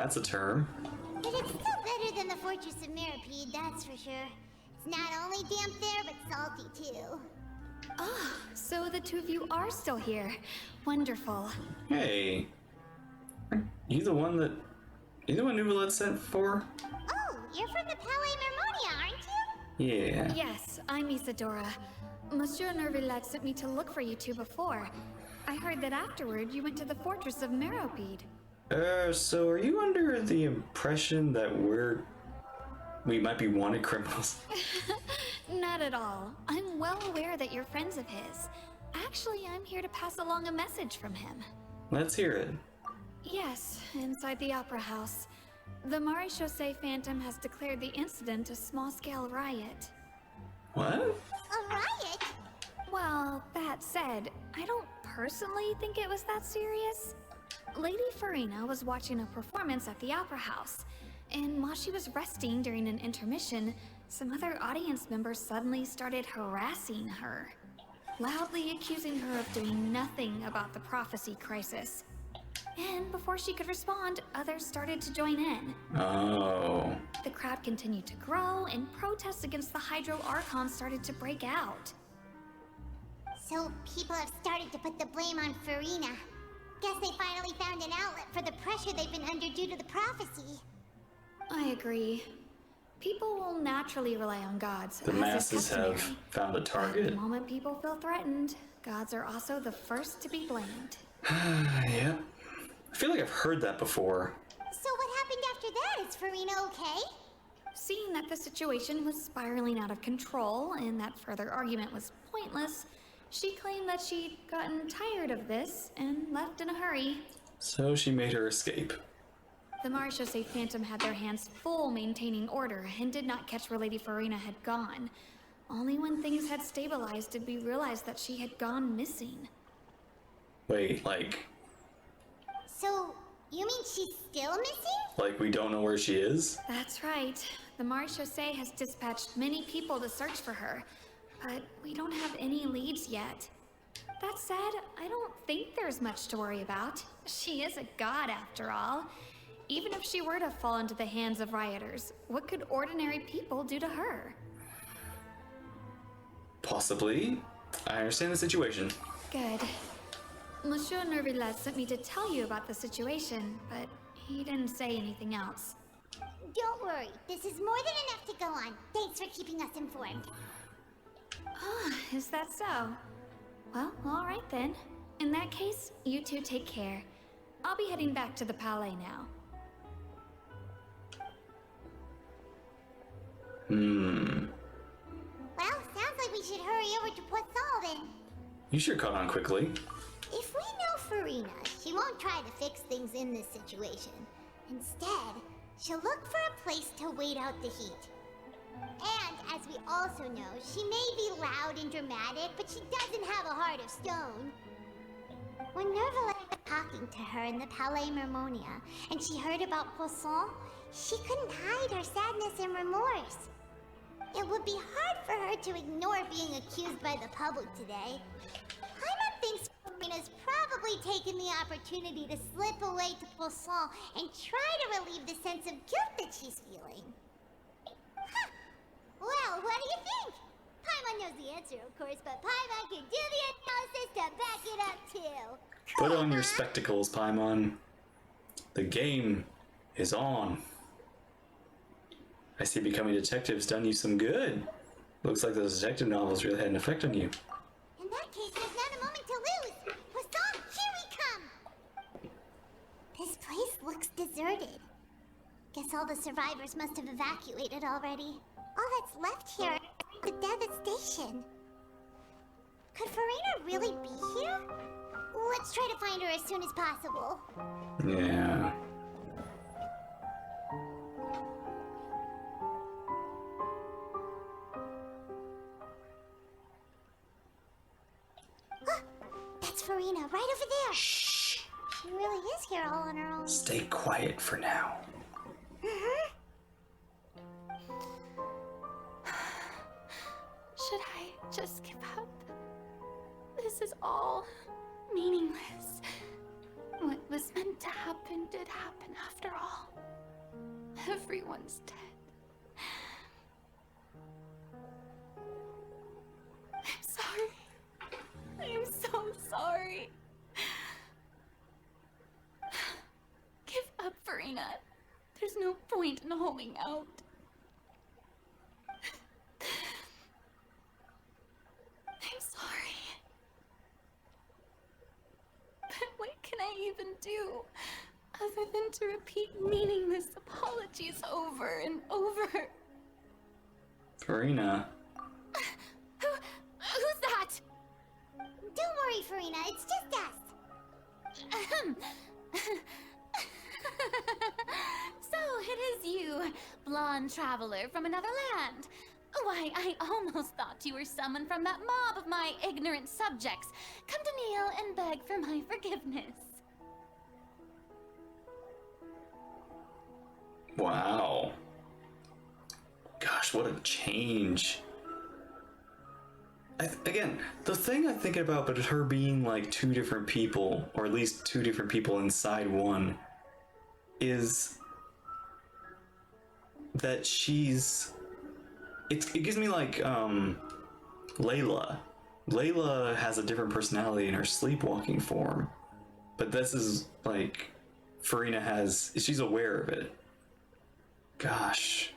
that's a term. But it's still better than the Fortress of Mirapede, that's for sure. It's not only damp there, but salty too. Ah, so the two of you are still here. Wonderful. Hey. You the one Nuvolette sent for? Oh, you're from the Palais Mermonia, aren't you? Yeah. Yes, I'm Isadora. Monsieur Nervillet sent me to look for you two before. I heard that afterward you went to the Fortress of Mirapede. So are you under the impression that we might be wanted criminals? Not at all. I'm well aware that you're friends of his. Actually, I'm here to pass along a message from him. Let's hear it. Yes, inside the Opera House. The Maréchaussée Phantom has declared the incident a small-scale riot. What? A riot? Well, that said, I don't personally think it was that serious. Lady Furina was watching a performance at the Opera House, and while she was resting during an intermission, some other audience members suddenly started harassing her, loudly accusing her of doing nothing about the prophecy crisis. And before she could respond, others started to join in. Oh. The crowd continued to grow, and protests against the Hydro Archon started to break out. So people have started to put the blame on Furina. Guess they finally found an outlet for the pressure they've been under due to the prophecy. I agree. People will naturally rely on gods. The as is masses have customary. found a But target. the moment people feel threatened, gods are also the first to be blamed. Yep. I feel like I've heard that before. So what happened after that? Is Furina okay? Seeing that the situation was spiraling out of control and that further argument was pointless, she claimed that she'd gotten tired of this and left in a hurry. So she made her escape. The Maréchaussée Phantom had their hands full maintaining order and did not catch where Lady Furina had gone. Only when things had stabilized did we realize that she had gone missing. Wait, like So, you mean she's still missing? we don't know where she is? That's right. The Maréchaussée has dispatched many people to search for her, but we don't have any leads yet. That said, I don't think there's much to worry about. She is a god after all. Even if she were to fall into the hands of rioters, what could ordinary people do to her? Possibly. I understand the situation. Good. Monsieur Nervillet sent me to tell you about the situation, but he didn't say anything else. Don't worry, this is more than enough to go on. Thanks for keeping us informed. Ah, is that so? Well, all right then. In that case, you two take care. I'll be heading back to the Palais now. Well, sounds like we should hurry over to Poisson then. You sure caught on quickly. If we know Furina, she won't try to fix things in this situation. Instead, she'll look for a place to wait out the heat. And, as we also know, she may be loud and dramatic, but she doesn't have a heart of stone. When Nervillet was talking to her in the Palais Mermonia, and she heard about Poisson, she couldn't hide her sadness and remorse. It would be hard for her to ignore being accused by the public today. Paimon thinks Furina's probably taken the opportunity to slip away to Poisson and try to relieve the sense of guilt that she's feeling. Huh. Well, what do you think? Paimon knows the answer, of course, but Paimon can do the analysis to back it up, too. Put Cool, on your huh? spectacles, Paimon. The game is on. I see becoming a detective's done you some good. Looks like those detective novels really had an effect on you. In that case, there's not a moment to lose. Poisson, here we come! This place looks deserted. Guess all the survivors must have evacuated already. All that's left here is the devastation. Could Furina really be here? Let's try to find her as soon as possible. Yeah. That's Furina, right over there. Shh. She really is here all on her own. Stay quiet for now. Should I just give up? This is all meaningless. What was meant to happen did happen after all. Everyone's dead. I'm sorry. I'm so sorry. Give up, Furina. There's no point in holding out. I'm sorry. But what can I even do other than to repeat meaningless apologies over and over? Furina. Who's that? Don't worry, Furina, it's just us. So it is you, blonde traveler from another land. Why, I almost thought you were someone from that mob of my ignorant subjects, come to kneel and beg for my forgiveness. Wow. Gosh, what a change. Again, the thing I'm thinking about, but her being like two different people, or at least two different people inside one, is that she's... It gives me like, Layla. Layla has a different personality in her sleepwalking form, but this is like, Furina has... She's aware of it. Gosh.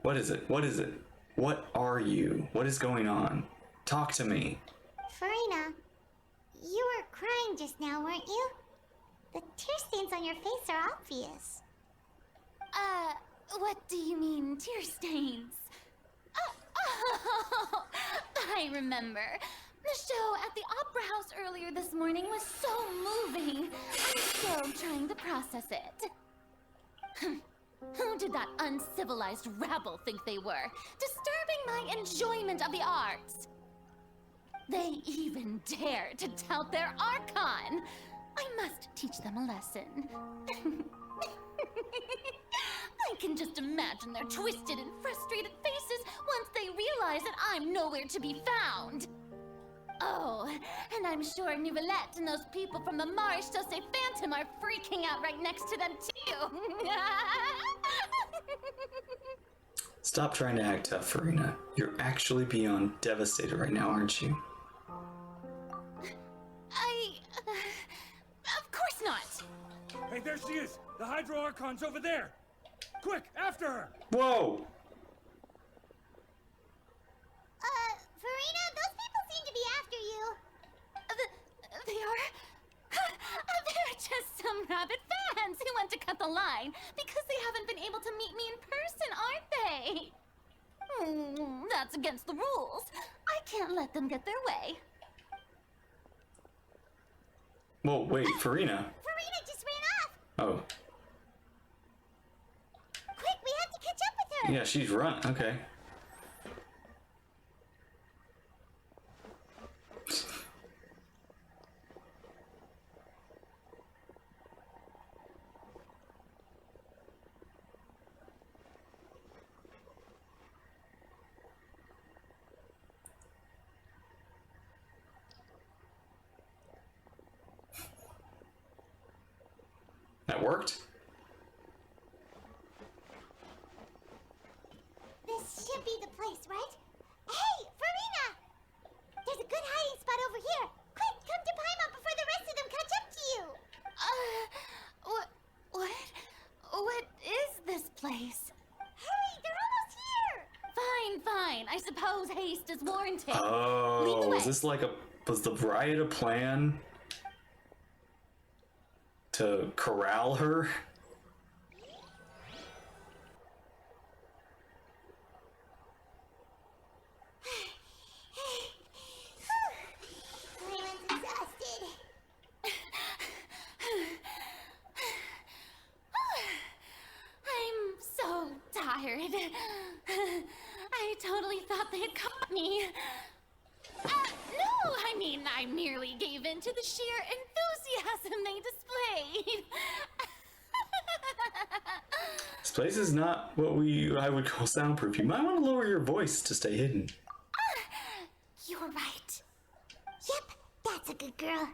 What is it? What is it? What are you? What is going on? Talk to me. Furina, you were crying just now, weren't you? The tear stains on your face are obvious. What do you mean, tear stains? Oh, I remember. The show at the Opera House earlier this morning was so moving. I'm still trying to process it. Who did that uncivilized rabble think they were, disturbing my enjoyment of the arts? They even dare to tout their Archon. I must teach them a lesson. I can just imagine their twisted and frustrated faces once they realize that I'm nowhere to be found. Oh, and I'm sure Nouvellette and those people from the Marsh Sauce Phantom are freaking out right next to them too. Stop trying to act tough, Furina. You're actually beyond devastated right now, aren't you? Of course not. Hey, there she is! The Hydro Archon's over there! Quick, after her! Whoa! Furina, those people seem to be after you. They are? They're just some rabid fans who want to cut the line because they haven't been able to meet me in person, aren't they? That's against the rules. I can't let them get their way. Whoa, wait, Furina. Furina just ran off. Oh. Quick, we have to catch up with her. Yeah, she's run. Okay. That worked? This should be the place, right? Hey, Furina! There's a good hiding spot over here. Quick, come to Paimon before the rest of them catch up to you. What is this place? Hurry, they're almost here. Fine. I suppose haste is warranted. Lead the Oh, way. is this like was the riot a plan to corral her? Everyone's exhausted. I'm so tired. I totally thought they had caught me. No, I mean, I merely gave in to the sheer enthusiasm they displayed. This place is not what I would call soundproof. You might want to lower your voice to stay hidden. You're right. Yep, that's a good girl.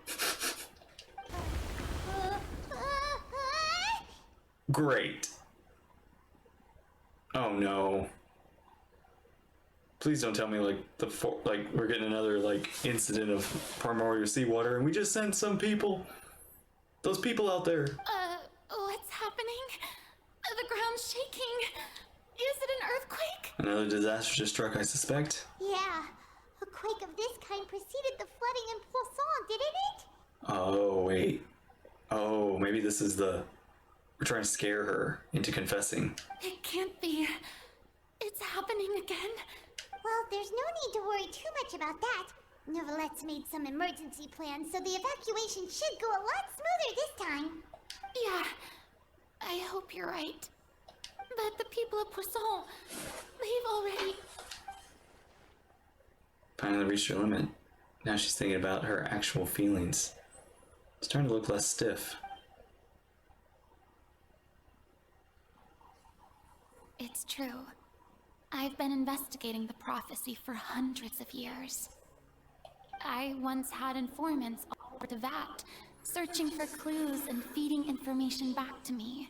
Great. Oh no. Please don't tell me like we're getting another like incident of primordial seawater and we just sent some people. Those people out there. What's happening? The ground's shaking. Is it an earthquake? Another disaster just struck, I suspect. Yeah, a quake of this kind preceded the flooding in Poisson, didn't it? Oh, wait. Oh, maybe this is we're trying to scare her into confessing. It can't be. It's happening again. Well, there's no need to worry too much about that. Novelette's made some emergency plans, so the evacuation should go a lot smoother this time. Yeah, I hope you're right. But the people of Poisson, they've already... Finally reached her limit. Now she's thinking about her actual feelings. It's starting to look less stiff. It's true. I've been investigating the prophecy for hundreds of years. I once had informants all over Tevat, searching for clues and feeding information back to me.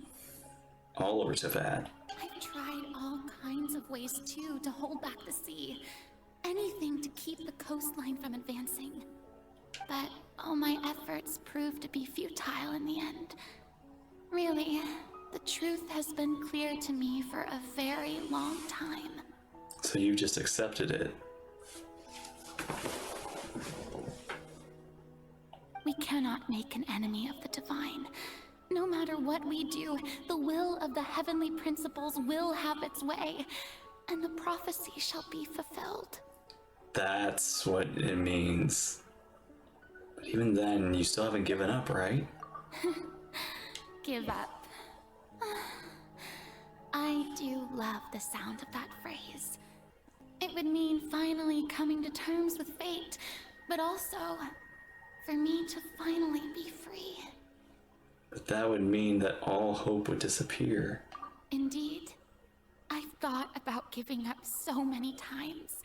All over Tevat. I've tried all kinds of ways too to hold back the sea. Anything to keep the coastline from advancing. But all my efforts proved to be futile in the end. Really, the truth has been clear to me for a very long time. So you just accepted it. We cannot make an enemy of the divine. No matter what we do, the will of the heavenly principles will have its way, and the prophecy shall be fulfilled. That's what it means. But even then, you still haven't given up, right? Give up. I do love the sound of that phrase. It would mean finally coming to terms with fate, but also for me to finally be free. But that would mean that all hope would disappear. Indeed. I've thought about giving up so many times,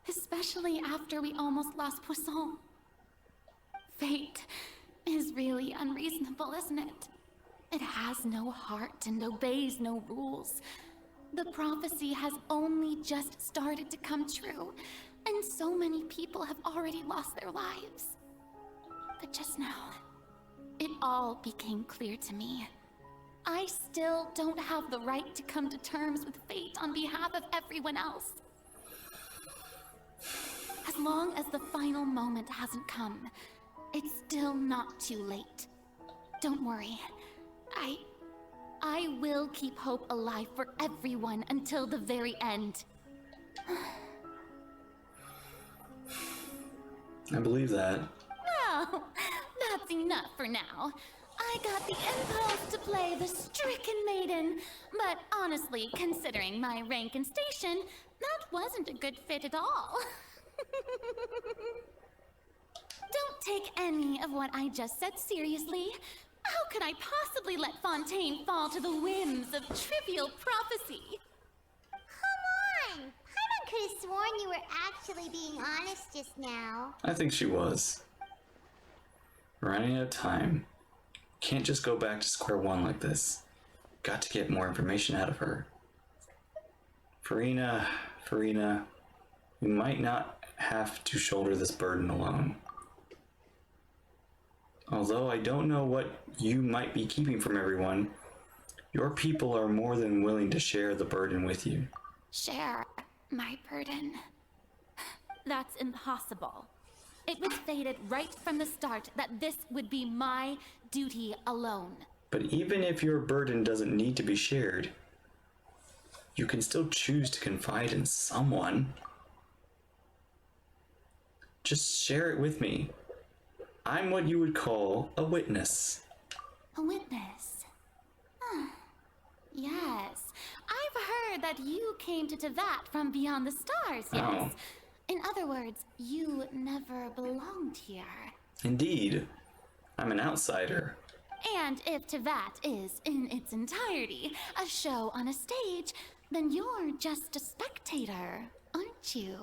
especially after we almost lost Poisson. Fate is really unreasonable, isn't it? It has no heart and obeys no rules. The prophecy has only just started to come true, and so many people have already lost their lives. But just now, it all became clear to me. I still don't have the right to come to terms with fate on behalf of everyone else. As long as the final moment hasn't come, it's still not too late. Don't worry. I will keep hope alive for everyone until the very end. I believe that. Well, that's enough for now. I got the impulse to play the stricken maiden, but honestly, considering my rank and station, that wasn't a good fit at all. Don't take any of what I just said seriously. How could I possibly let Fontaine fall to the whims of trivial prophecy? Come on! Paimon could have sworn you were actually being honest just now. I think she was. We're running out of time. Can't just go back to square one like this. Got to get more information out of her. Furina, you might not have to shoulder this burden alone. Although I don't know what you might be keeping from everyone, your people are more than willing to share the burden with you. Share my burden. That's impossible. It was fated right from the start that this would be my duty alone. But even if your burden doesn't need to be shared, you can still choose to confide in someone. Just share it with me. I'm what you would call a witness. A witness? Yes. I've heard that you came to Tevat from beyond the stars, yes? Oh. In other words, you never belonged here. Indeed. I'm an outsider. And if Tevat is, in its entirety, a show on a stage, then you're just a spectator, aren't you?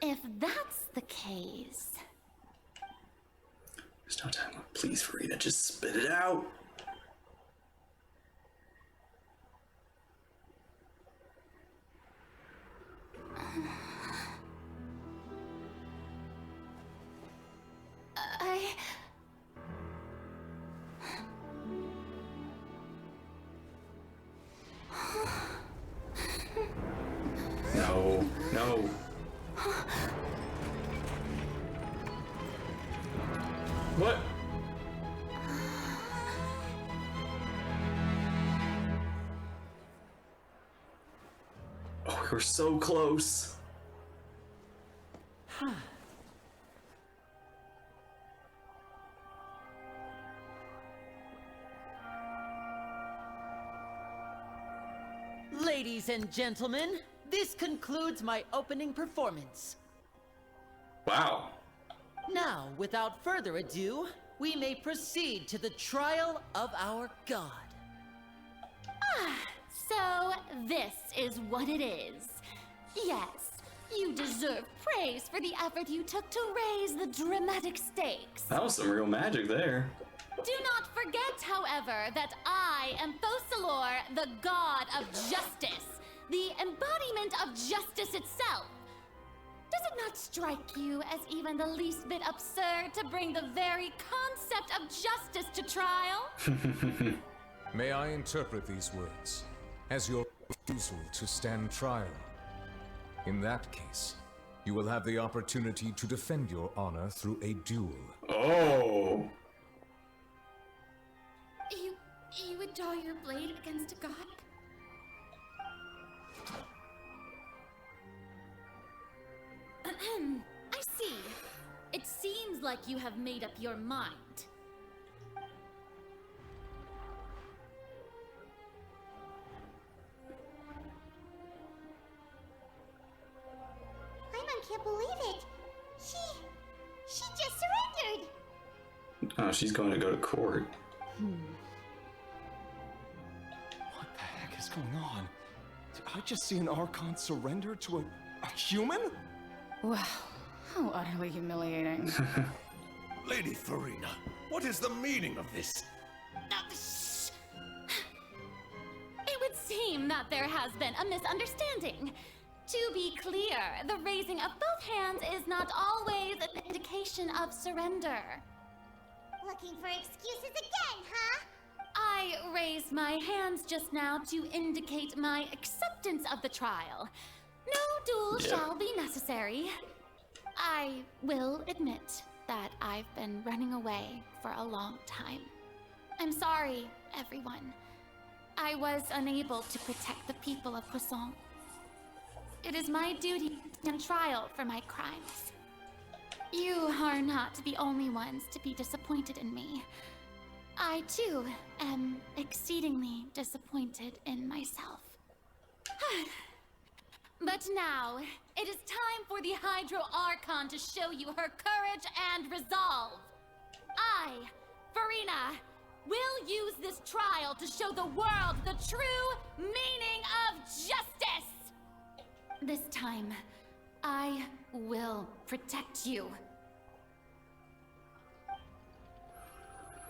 If that's the case... There's no time left. Please, Furina, just spit it out. We're so close. Ladies and gentlemen, this concludes my opening performance. Wow. Now, without further ado, we may proceed to the trial of our god. So, this is what it is. Yes, you deserve praise for the effort you took to raise the dramatic stakes. That was some real magic there. Do not forget, however, that I am Focalor, the god of justice, the embodiment of justice itself. Does it not strike you as even the least bit absurd to bring the very concept of justice to trial? May I interpret these words as your refusal to stand trial? In that case, you will have the opportunity to defend your honor through a duel. Oh. You would draw your blade against a god? I see. It seems like you have made up your mind. Paimon can't believe it. She just surrendered. Oh, she's going to go to court. What the heck is going on? Did I just see an Archon surrender to a human? Wow, how utterly humiliating. Lady Furina, what is the meaning of this? Shh. It would seem that there has been a misunderstanding. To be clear, the raising of both hands is not always an indication of surrender. Looking for excuses again, huh? I raised my hands just now to indicate my acceptance of the trial. No duel shall be necessary. I will admit that I've been running away for a long time. I'm sorry, everyone. I was unable to protect the people of Poisson. It is my duty to stand trial for my crimes. You are not the only ones to be disappointed in me. I, too, am exceedingly disappointed in myself. But now, it is time for the Hydro Archon to show you her courage and resolve. I, Furina, will use this trial to show the world the true meaning of justice! This time, I will protect you.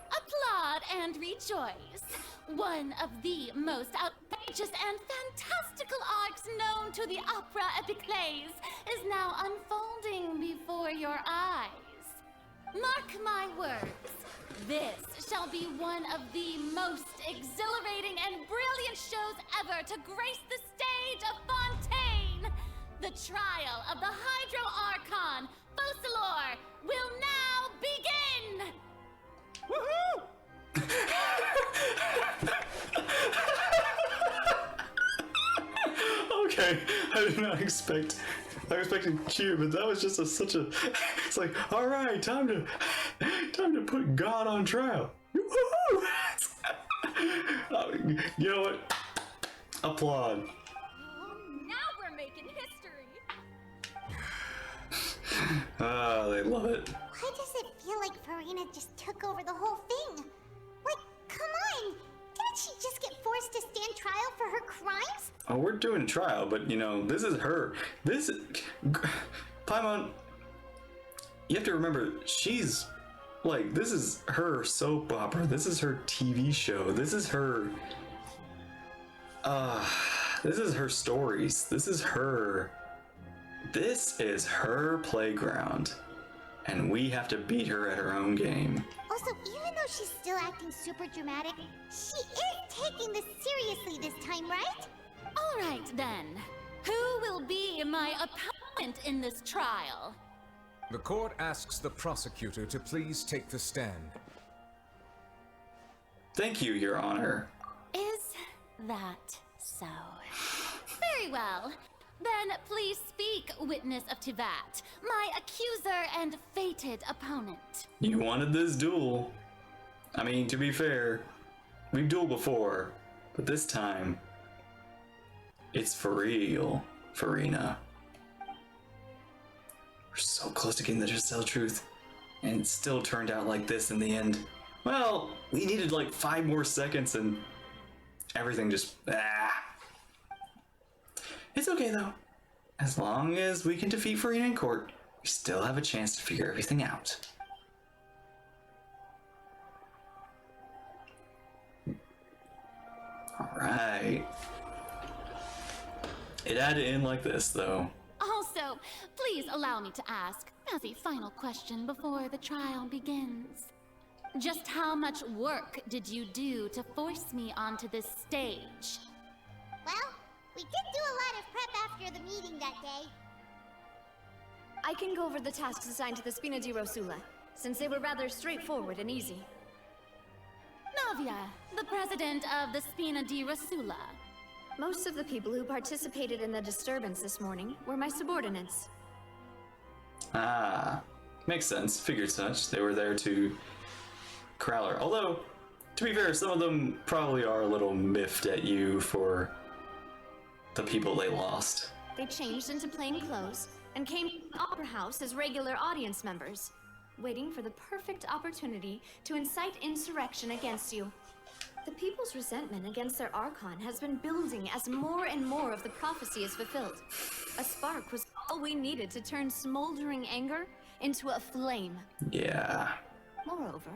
Applaud and rejoice. One of the most outrageous and fantastical arcs known to the opera epiclese is now unfolding before your eyes. Mark my words, this shall be one of the most exhilarating and brilliant shows ever to grace the stage of Fontaine. The trial of the Hydro Archon, Focalor, will now begin! Woohoo! Okay, I did not expect. I expected Q, but that was just such a. It's like, all right, time to put God on trial. Woo-hoo! You know what? Applaud. Now we're making history! Ah, they love it. Why does it feel like Furina just took over the whole thing? Like, come on! Didn't she just get forced to stand trial for her crimes? Oh, we're doing a trial, but you know, this is her. Paimon, you have to remember, she's like, this is her soap opera. This is her TV show. This is her. This is her stories. This is her playground. And we have to beat her at her own game. Also, even though she's still acting super dramatic, she is taking this seriously this time, right? All right, then. Who will be my opponent in this trial? The court asks the prosecutor to please take the stand. Thank you, Your Honor. Is that so? Very well. Then please speak, witness of Tivat, my accuser and fated opponent. You wanted this duel. I mean, to be fair, we've dueled before, but this time, it's for real, Furina. We're so close to getting the Giselle truth, and it still turned out like this in the end. Well, we needed like 5 more seconds and everything just, It's okay though. As long as we can defeat Furina in court, we still have a chance to figure everything out. Alright. It had to end like this though. Also, please allow me to ask, as a final question before the trial begins. Just how much work did you do to force me onto this stage? Well, we did do a lot of prep after the meeting that day. I can go over the tasks assigned to the Spina di Rosula, since they were rather straightforward and easy. Navia, the president of the Spina di Rosula. Most of the people who participated in the disturbance this morning were my subordinates. Ah, makes sense. Figured such. They were there to corral her. Although, to be fair, some of them probably are a little miffed at you for the people they lost. They changed into plain clothes and came to the Opera House as regular audience members, waiting for the perfect opportunity to incite insurrection against you. The people's resentment against their Archon has been building as more and more of the prophecy is fulfilled. A spark was all we needed to turn smoldering anger into a flame. Yeah. Moreover,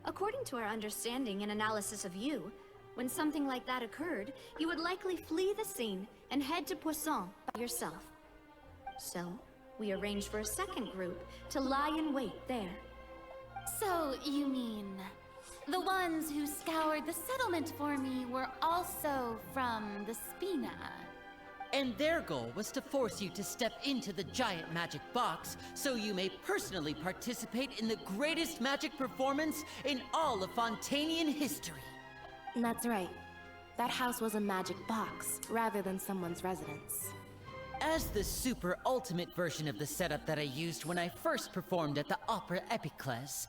according to our understanding and analysis of you, when something like that occurred, you would likely flee the scene and head to Poisson by yourself. So, we arranged for a second group to lie in wait there. So, you mean the ones who scoured the settlement for me were also from the Spina? And their goal was to force you to step into the giant magic box so you may personally participate in the greatest magic performance in all of Fontainian history. That's right. That house was a magic box, rather than someone's residence. As the super ultimate version of the setup that I used when I first performed at the Opera Epiclese,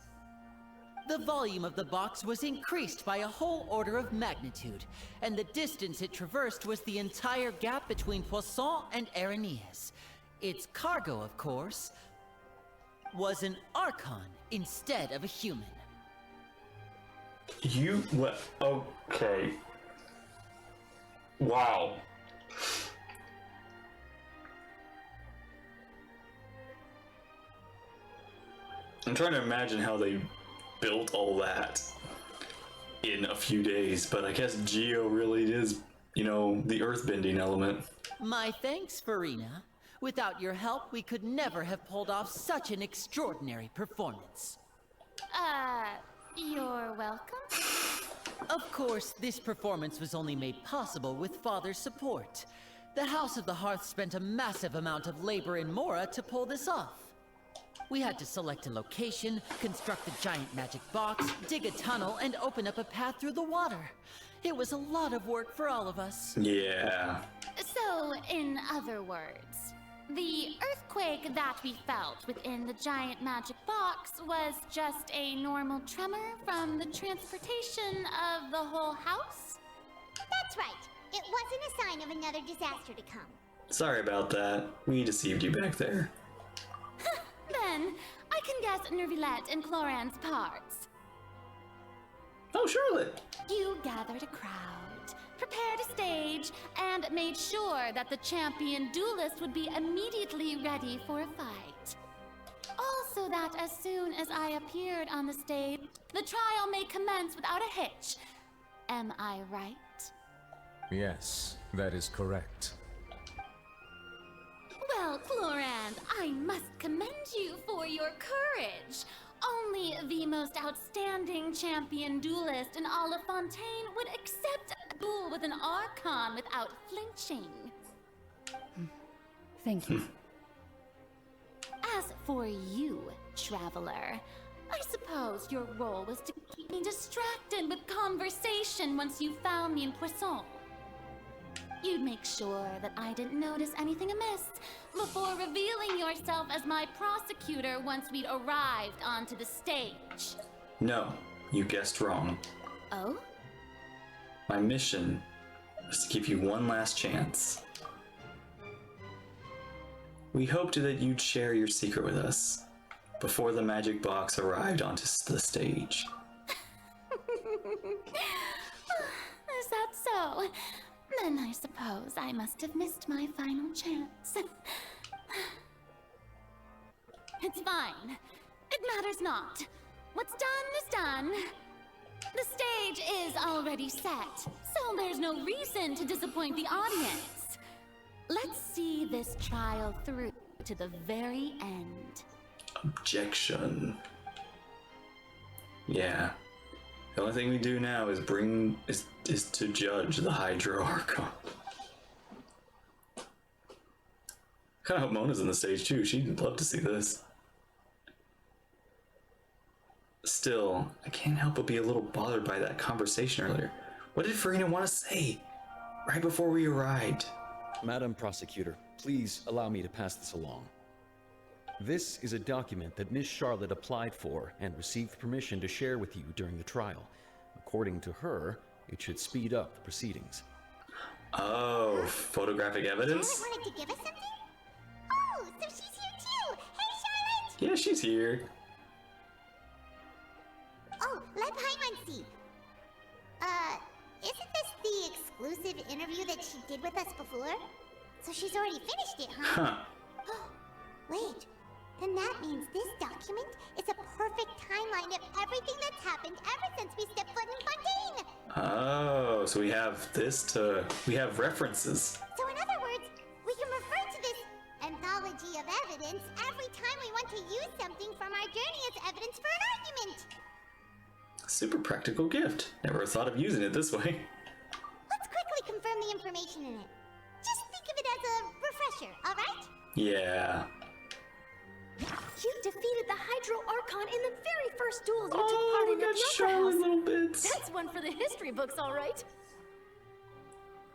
the volume of the box was increased by a whole order of magnitude, and the distance it traversed was the entire gap between Poisson and Aranias. Its cargo, of course, was an Archon instead of a human. You what? Okay. Wow. I'm trying to imagine how they built all that in a few days, but I guess Geo really is, you know, the earthbending element. My thanks, Furina. Without your help, we could never have pulled off such an extraordinary performance. You're welcome? Of course, this performance was only made possible with Father's support. The House of the Hearth spent a massive amount of labor in Mora to pull this off. We had to select a location, construct the giant magic box, dig a tunnel, and open up a path through the water. It was a lot of work for all of us. Yeah. So, in other words, the earthquake that we felt within the giant magic box was just a normal tremor from the transportation of the whole house? That's right. It wasn't a sign of another disaster to come. Sorry about that. We deceived you back there. Then, I can guess Nervilette and Cloran's parts. Oh, Charlotte! You gathered a crowd, prepared a stage, and made sure that the champion duelist would be immediately ready for a fight. Also that as soon as I appeared on the stage, the trial may commence without a hitch. Am I right? Yes, that is correct. Well, Clorand, I must commend you for your courage. Only the most outstanding champion duelist in all of Fontaine would accept a duel with an Archon without flinching. Thank you. As for you, traveler, I suppose your role was to keep me distracted with conversation once you found me in Poisson. You'd make sure that I didn't notice anything amiss before revealing yourself as my prosecutor once we'd arrived onto the stage. No, you guessed wrong. Oh? My mission was to give you one last chance. We hoped that you'd share your secret with us before the magic box arrived onto the stage. Is that so? Then I suppose I must have missed my final chance. It's fine. It matters not. What's done is done. The stage is already set, so there's no reason to disappoint the audience. Let's see this trial through to the very end. Objection. Yeah. The only thing we do now is is to judge the Hydro Archon. Kinda hope Mona's in the stage too. She'd love to see this. Still, I can't help but be a little bothered by that conversation earlier. What did Furina want to say? Right before we arrived. Madam Prosecutor, please allow me to pass this along. This is a document that Miss Charlotte applied for and received permission to share with you during the trial. According to her, it should speed up the proceedings. Oh, photographic evidence? Charlotte wanted to give us something? Oh, so she's here too! Hey, Charlotte! Yeah, she's here. Oh, let Paimon see. Isn't this the exclusive interview that she did with us before? So she's already finished it, huh? Wait, then that means this document is a perfect timeline of everything that's happened ever since we stepped foot in Fontaine! Oh, so we have we have references. So in other words, we can refer to this anthology of evidence every time we want to use something from our journey as evidence for an argument! Super practical gift. Never thought of using it this way. Let's quickly confirm the information in it. Just think of it as a refresher, alright? Yeah. You defeated the Hydro Archon in the very first duels you Oh, took part we in got at the Charlotte Opera House. little bits. That's one for the history books, all right.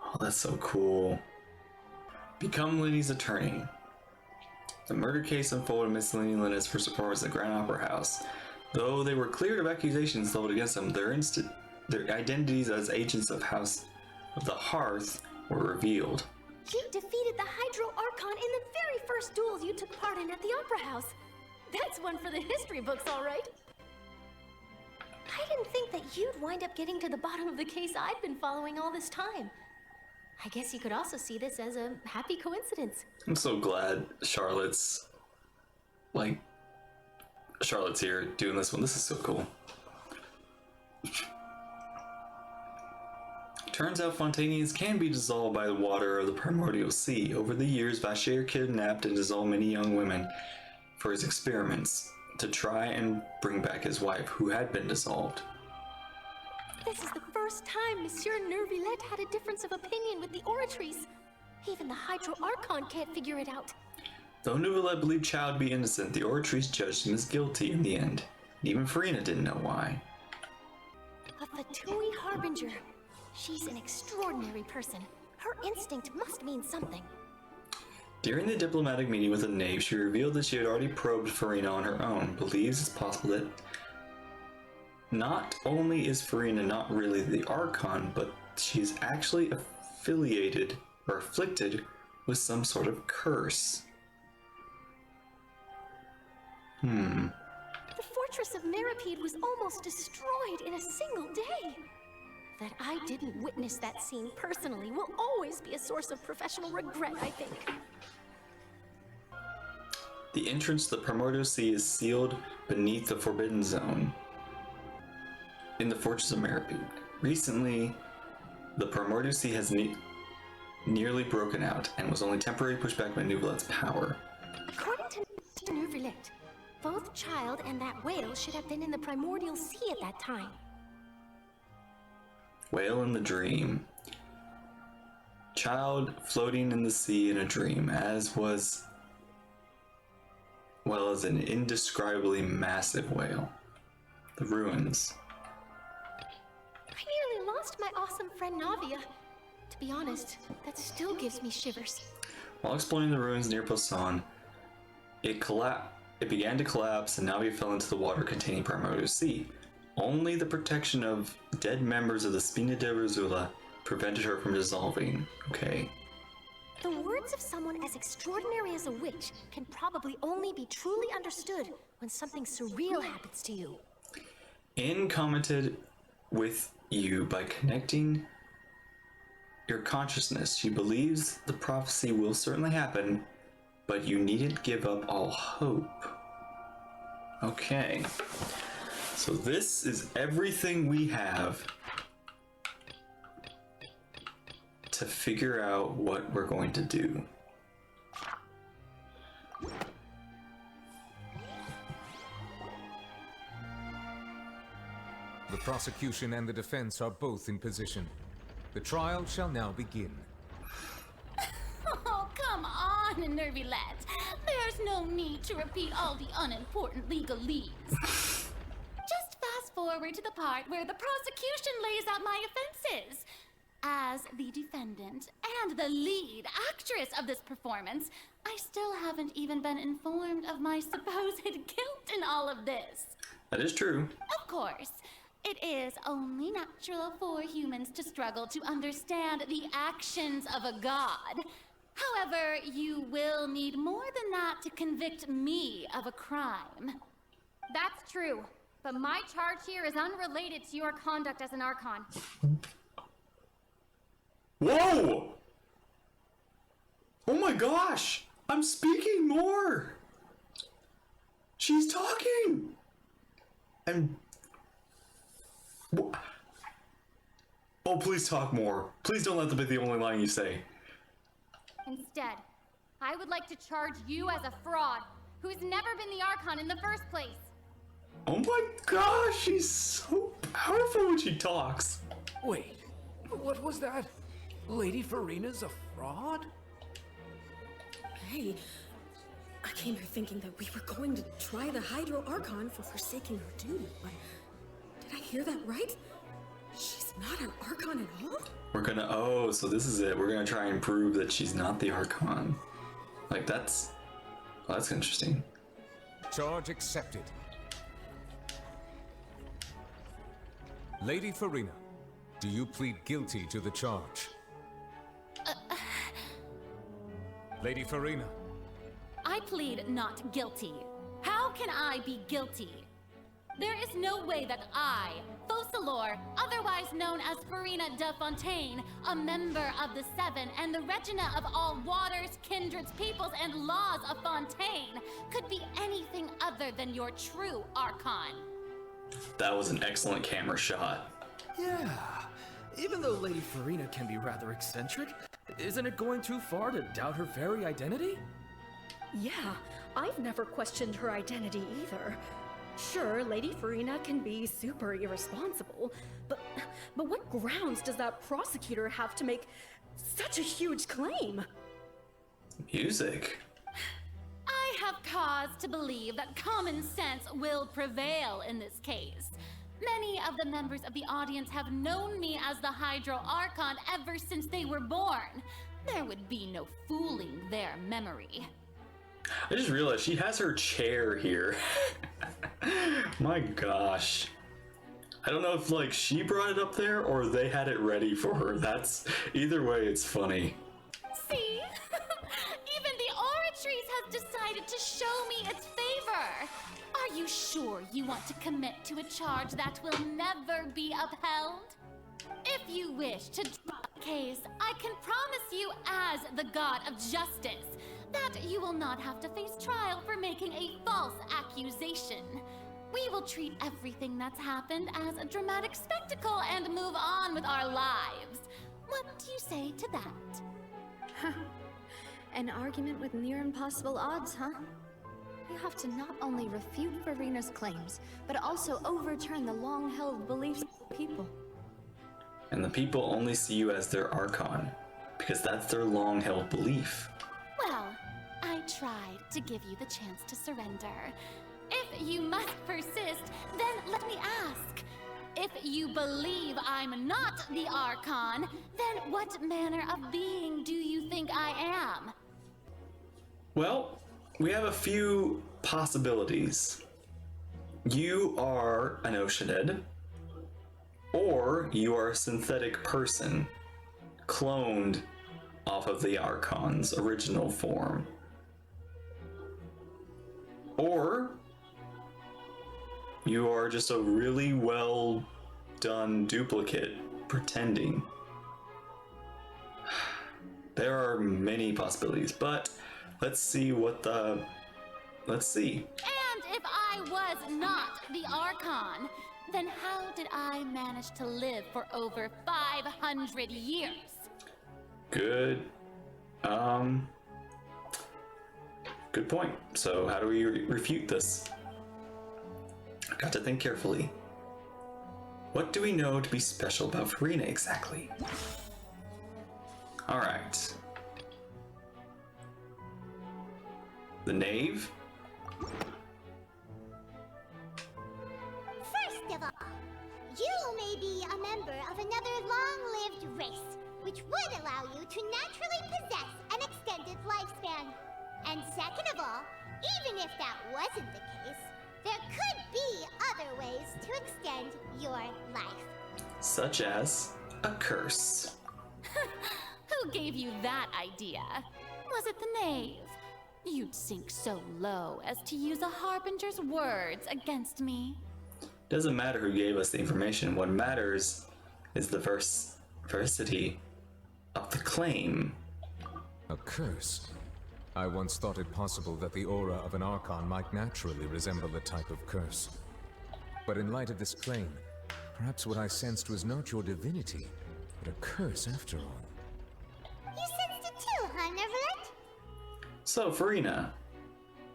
Oh, that's so cool. Become Linny's attorney. The murder case unfolded Miss Linny Linus for performance at the Grand Opera House. Though they were cleared of accusations leveled against them, their identities as agents of House of the Hearth were revealed. You defeated the Hydro Archon in the very first duels you took part in at the Opera House. That's one for the history books, all right. I didn't think that you'd wind up getting to the bottom of the case I've been following all this time. I guess you could also see this as a happy coincidence. I'm so glad Charlotte's here doing this one. This is so cool. Turns out Fontainians can be dissolved by the water of the primordial sea. Over the years, Vashir kidnapped and dissolved many young women for his experiments to try and bring back his wife, who had been dissolved. This is the first time Monsieur Nervillette had a difference of opinion with the Oratrice. Even the Hydro Archon can't figure it out. Though Neuvillette believed Child to be innocent, the Oratrice judged him as guilty in the end. Even Furina didn't know why. A Fatui Harbinger. She's an extraordinary person. Her instinct must mean something. During the diplomatic meeting with the knave, she revealed that she had already probed Furina on her own, believes it's possible that not only is Furina not really the Archon, but she's actually affiliated or afflicted with some sort of curse. The fortress of Meripede was almost destroyed in a single day. That I didn't witness that scene personally will always be a source of professional regret, I think. The entrance to the Primordial Sea is sealed beneath the Forbidden Zone in the Fortress of Meripede. Recently, the Primordial Sea has nearly broken out and was only temporarily pushed back by Neuvillette's power. According to Neuvillette, both Child and that whale should have been in the Primordial Sea at that time. Whale in the dream. Child floating in the sea in a dream, as was well as an indescribably massive whale. The ruins. I nearly lost my awesome friend Navia. To be honest, that still gives me shivers. While exploring the ruins near Poisson, it began to collapse, and Navi fell into the water containing Primordial Sea. Only the protection of dead members of the Spina de Rosula prevented her from dissolving. Okay. The words of someone as extraordinary as a witch can probably only be truly understood when something surreal happens to you. In commented with you by connecting your consciousness. She believes the prophecy will certainly happen, but you needn't give up all hope. Okay. So this is everything we have to figure out what we're going to do. The prosecution and the defense are both in position. The trial shall now begin. Oh, come on, nervy lads. There's no need to repeat all the unimportant legalese. Just fast forward to the part where the prosecution lays out my offenses. As the defendant and the lead actress of this performance, I still haven't even been informed of my supposed guilt in all of this. That is true. Of course. It is only natural for humans to struggle to understand the actions of a god. However, you will need more than that to convict me of a crime. That's true, but my charge here is unrelated to your conduct as an Archon. Whoa! Oh my gosh! I'm speaking more! She's talking! And... oh, please talk more. Please don't let that be the only line you say. Instead, I would like to charge you as a fraud who's never been the Archon in the first place. Oh my gosh, she's so powerful when she talks. Wait, what was that? Lady Furina's a fraud? Hey, I came here thinking that we were going to try the Hydro Archon for forsaking her duty, but did I hear that right? She's not an Archon at all? We're gonna, oh, so this is it. We're gonna try and prove that she's not the Archon. Like, that's interesting. Charge accepted. Lady Furina, do you plead guilty to the charge? Lady Furina. I plead not guilty. How can I be guilty? There is no way that I, Focalor, otherwise known as Furina de Fontaine, a member of the Seven and the Regina of all waters, kindreds, peoples, and laws of Fontaine, could be anything other than your true Archon. That was an excellent camera shot. Yeah, even though Lady Furina can be rather eccentric, isn't it going too far to doubt her very identity? Yeah, I've never questioned her identity either. Sure, Lady Furina can be super irresponsible, but what grounds does that prosecutor have to make such a huge claim? Music. I have cause to believe that common sense will prevail in this case. Many of the members of the audience have known me as the Hydro Archon ever since they were born. There would be no fooling their memory. I just realized she has her chair here. My gosh. I don't know if like she brought it up there or they had it ready for her. That's either way, it's funny. See? Even the Oratrice has decided to show me its favor. Are you sure you want to commit to a charge that will never be upheld? If you wish to drop the case, I can promise you as the God of Justice that you will not have to face trial for making a false accusation. We will treat everything that's happened as a dramatic spectacle and move on with our lives. What do you say to that? An argument with near impossible odds, huh? You have to not only refute Furina's claims, but also overturn the long-held beliefs of the people. And the people only see you as their Archon, because that's their long-held belief. Well, I tried to give you the chance to surrender. If you must persist, then let me ask, If you believe I'm not the Archon, then what manner of being do you think I am? Well, we have a few possibilities. You are an Oceanid, or you are a synthetic person, cloned off of the Archon's original form. Or you are just a really well done duplicate pretending. There are many possibilities, but let's see what the... Let's see. And if I was not the Archon, then how did I manage to live for over 500 years? Good. Good point. So how do we refute this? I've got to think carefully. What do we know to be special about Furina exactly? Alright. The Knave? First of all, you may be a member of another long-lived race, which would allow you to naturally possess an extended lifespan. And second of all, even if that wasn't the case, there could be other ways to extend your life. Such as a curse. Who gave you that idea? Was it the Knave? You'd sink so low as to use a Harbinger's words against me. Doesn't matter who gave us the information. What matters is the veracity of the claim. A curse? I once thought it possible that the aura of an Archon might naturally resemble a type of curse. But in light of this claim, perhaps what I sensed was not your divinity, but a curse after all. You sensed it too, huh, Neverlet? So, Furina,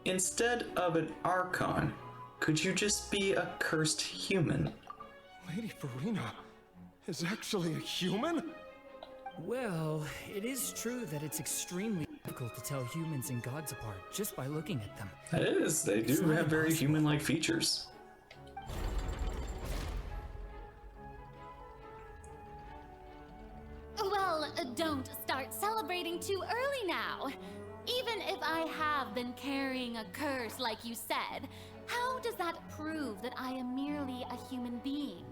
instead of an Archon, could you just be a cursed human? Lady Furina is actually a human? Well, it is true that it's extremely difficult to tell humans and gods apart just by looking at them. That is, they do have very human-like features. Well, don't start celebrating too early now. Even if I have been carrying a curse like you said, how does that prove that I am merely a human being?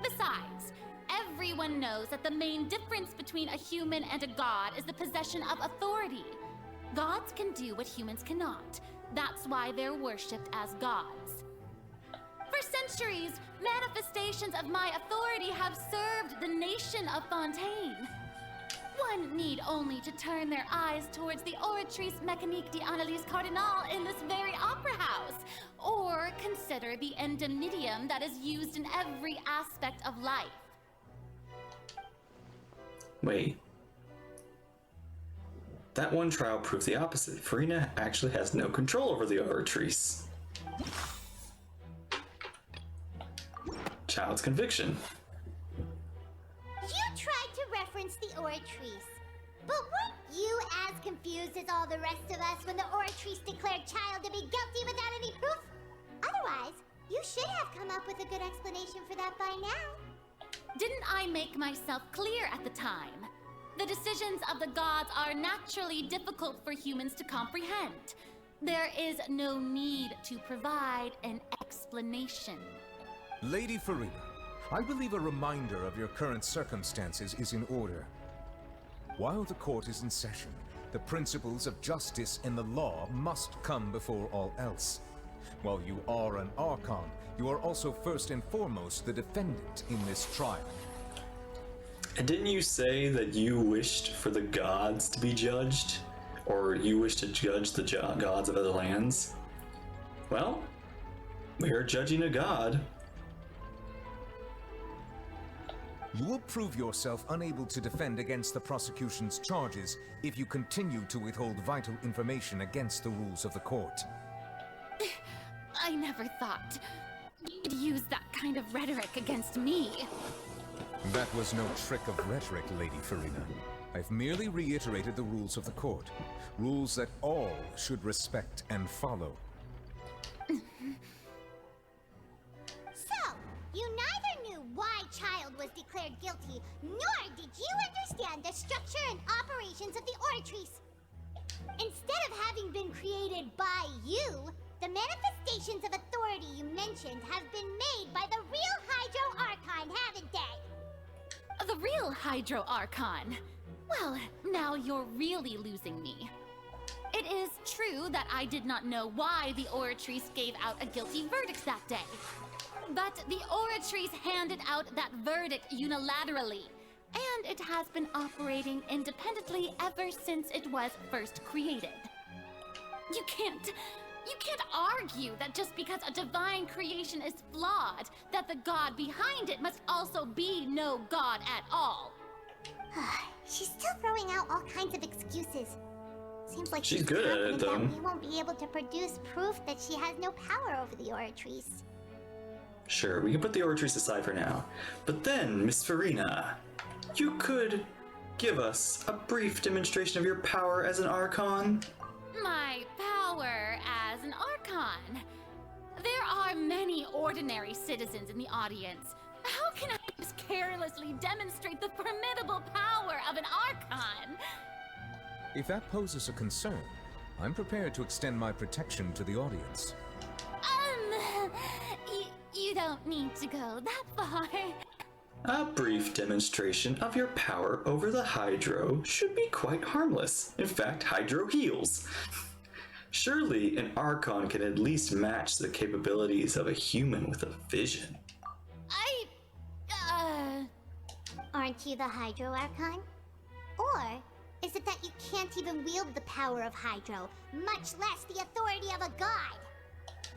Besides, everyone knows that the main difference between a human and a god is the possession of authority. Gods can do what humans cannot. That's why they're worshipped as gods. For centuries, manifestations of my authority have served the nation of Fontaine. One need only to turn their eyes towards the Oratrice Mécanique d'Analyse Cardinal in this very opera house, or consider the endemnitium that is used in every aspect of life. Wait. That one trial proves the opposite. Furina actually has no control over the Oratrice. Child's conviction. You tried to reference the Oratrice, but weren't you as confused as all the rest of us when the Oratrice declared Child to be guilty without any proof? Otherwise, you should have come up with a good explanation for that by now. Didn't I make myself clear at the time? The decisions of the gods are naturally difficult for humans to comprehend. There is no need to provide an explanation. Lady Furina, I believe a reminder of your current circumstances is in order. While the court is in session, the principles of justice and the law must come before all else. While you are an Archon, you are also first and foremost the defendant in this trial. And didn't you say that you wished for the gods to be judged? Or you wish to judge the gods of other lands? Well, we are judging a god. You will prove yourself unable to defend against the prosecution's charges if you continue to withhold vital information against the rules of the court. I never thought you'd use that kind of rhetoric against me. That was no trick of rhetoric, Lady Furina. I've merely reiterated the rules of the court. Rules that all should respect and follow. So, you not child was declared guilty, nor did you understand the structure and operations of the Oratrice. Instead of having been created by you, the manifestations of authority you mentioned have been made by the real Hydro Archon, haven't they? The real Hydro Archon? Well, now you're really losing me. It is true that I did not know why the Oratrice gave out a guilty verdict that day. But the Oratrice handed out that verdict unilaterally, and it has been operating independently ever since it was first created. You can't argue that just because a divine creation is flawed, that the god behind it must also be no god at all. She's still throwing out all kinds of excuses. Seems like she's good at it, though. That we won't be able to produce proof that she has no power over the Oratrice. Sure, we can put the Oratrice aside for now. But then, Miss Furina, you could give us a brief demonstration of your power as an Archon? My power as an Archon? There are many ordinary citizens in the audience. How can I just carelessly demonstrate the formidable power of an Archon? If that poses a concern, I'm prepared to extend my protection to the audience. You don't need to go that far. A brief demonstration of your power over the Hydro should be quite harmless. In fact, Hydro heals. Surely an Archon can at least match the capabilities of a human with a vision. Aren't you the Hydro Archon? Or is it that you can't even wield the power of Hydro, much less the authority of a god?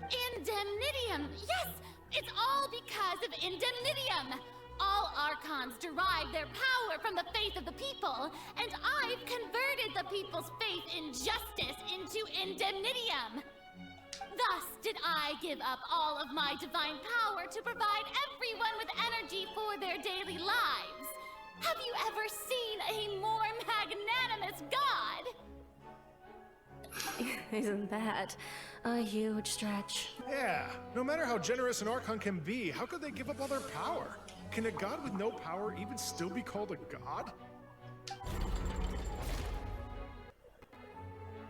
Indemnitium! Yes! It's all because of Indemnitium! All Archons derive their power from the faith of the people, and I've converted the people's faith in justice into Indemnitium! Thus did I give up all of my divine power to provide everyone with energy for their daily lives. Have you ever seen a more magnanimous god? Isn't that a huge stretch? Yeah, no matter how generous an Archon can be, how could they give up all their power? Can a god with no power even still be called a god?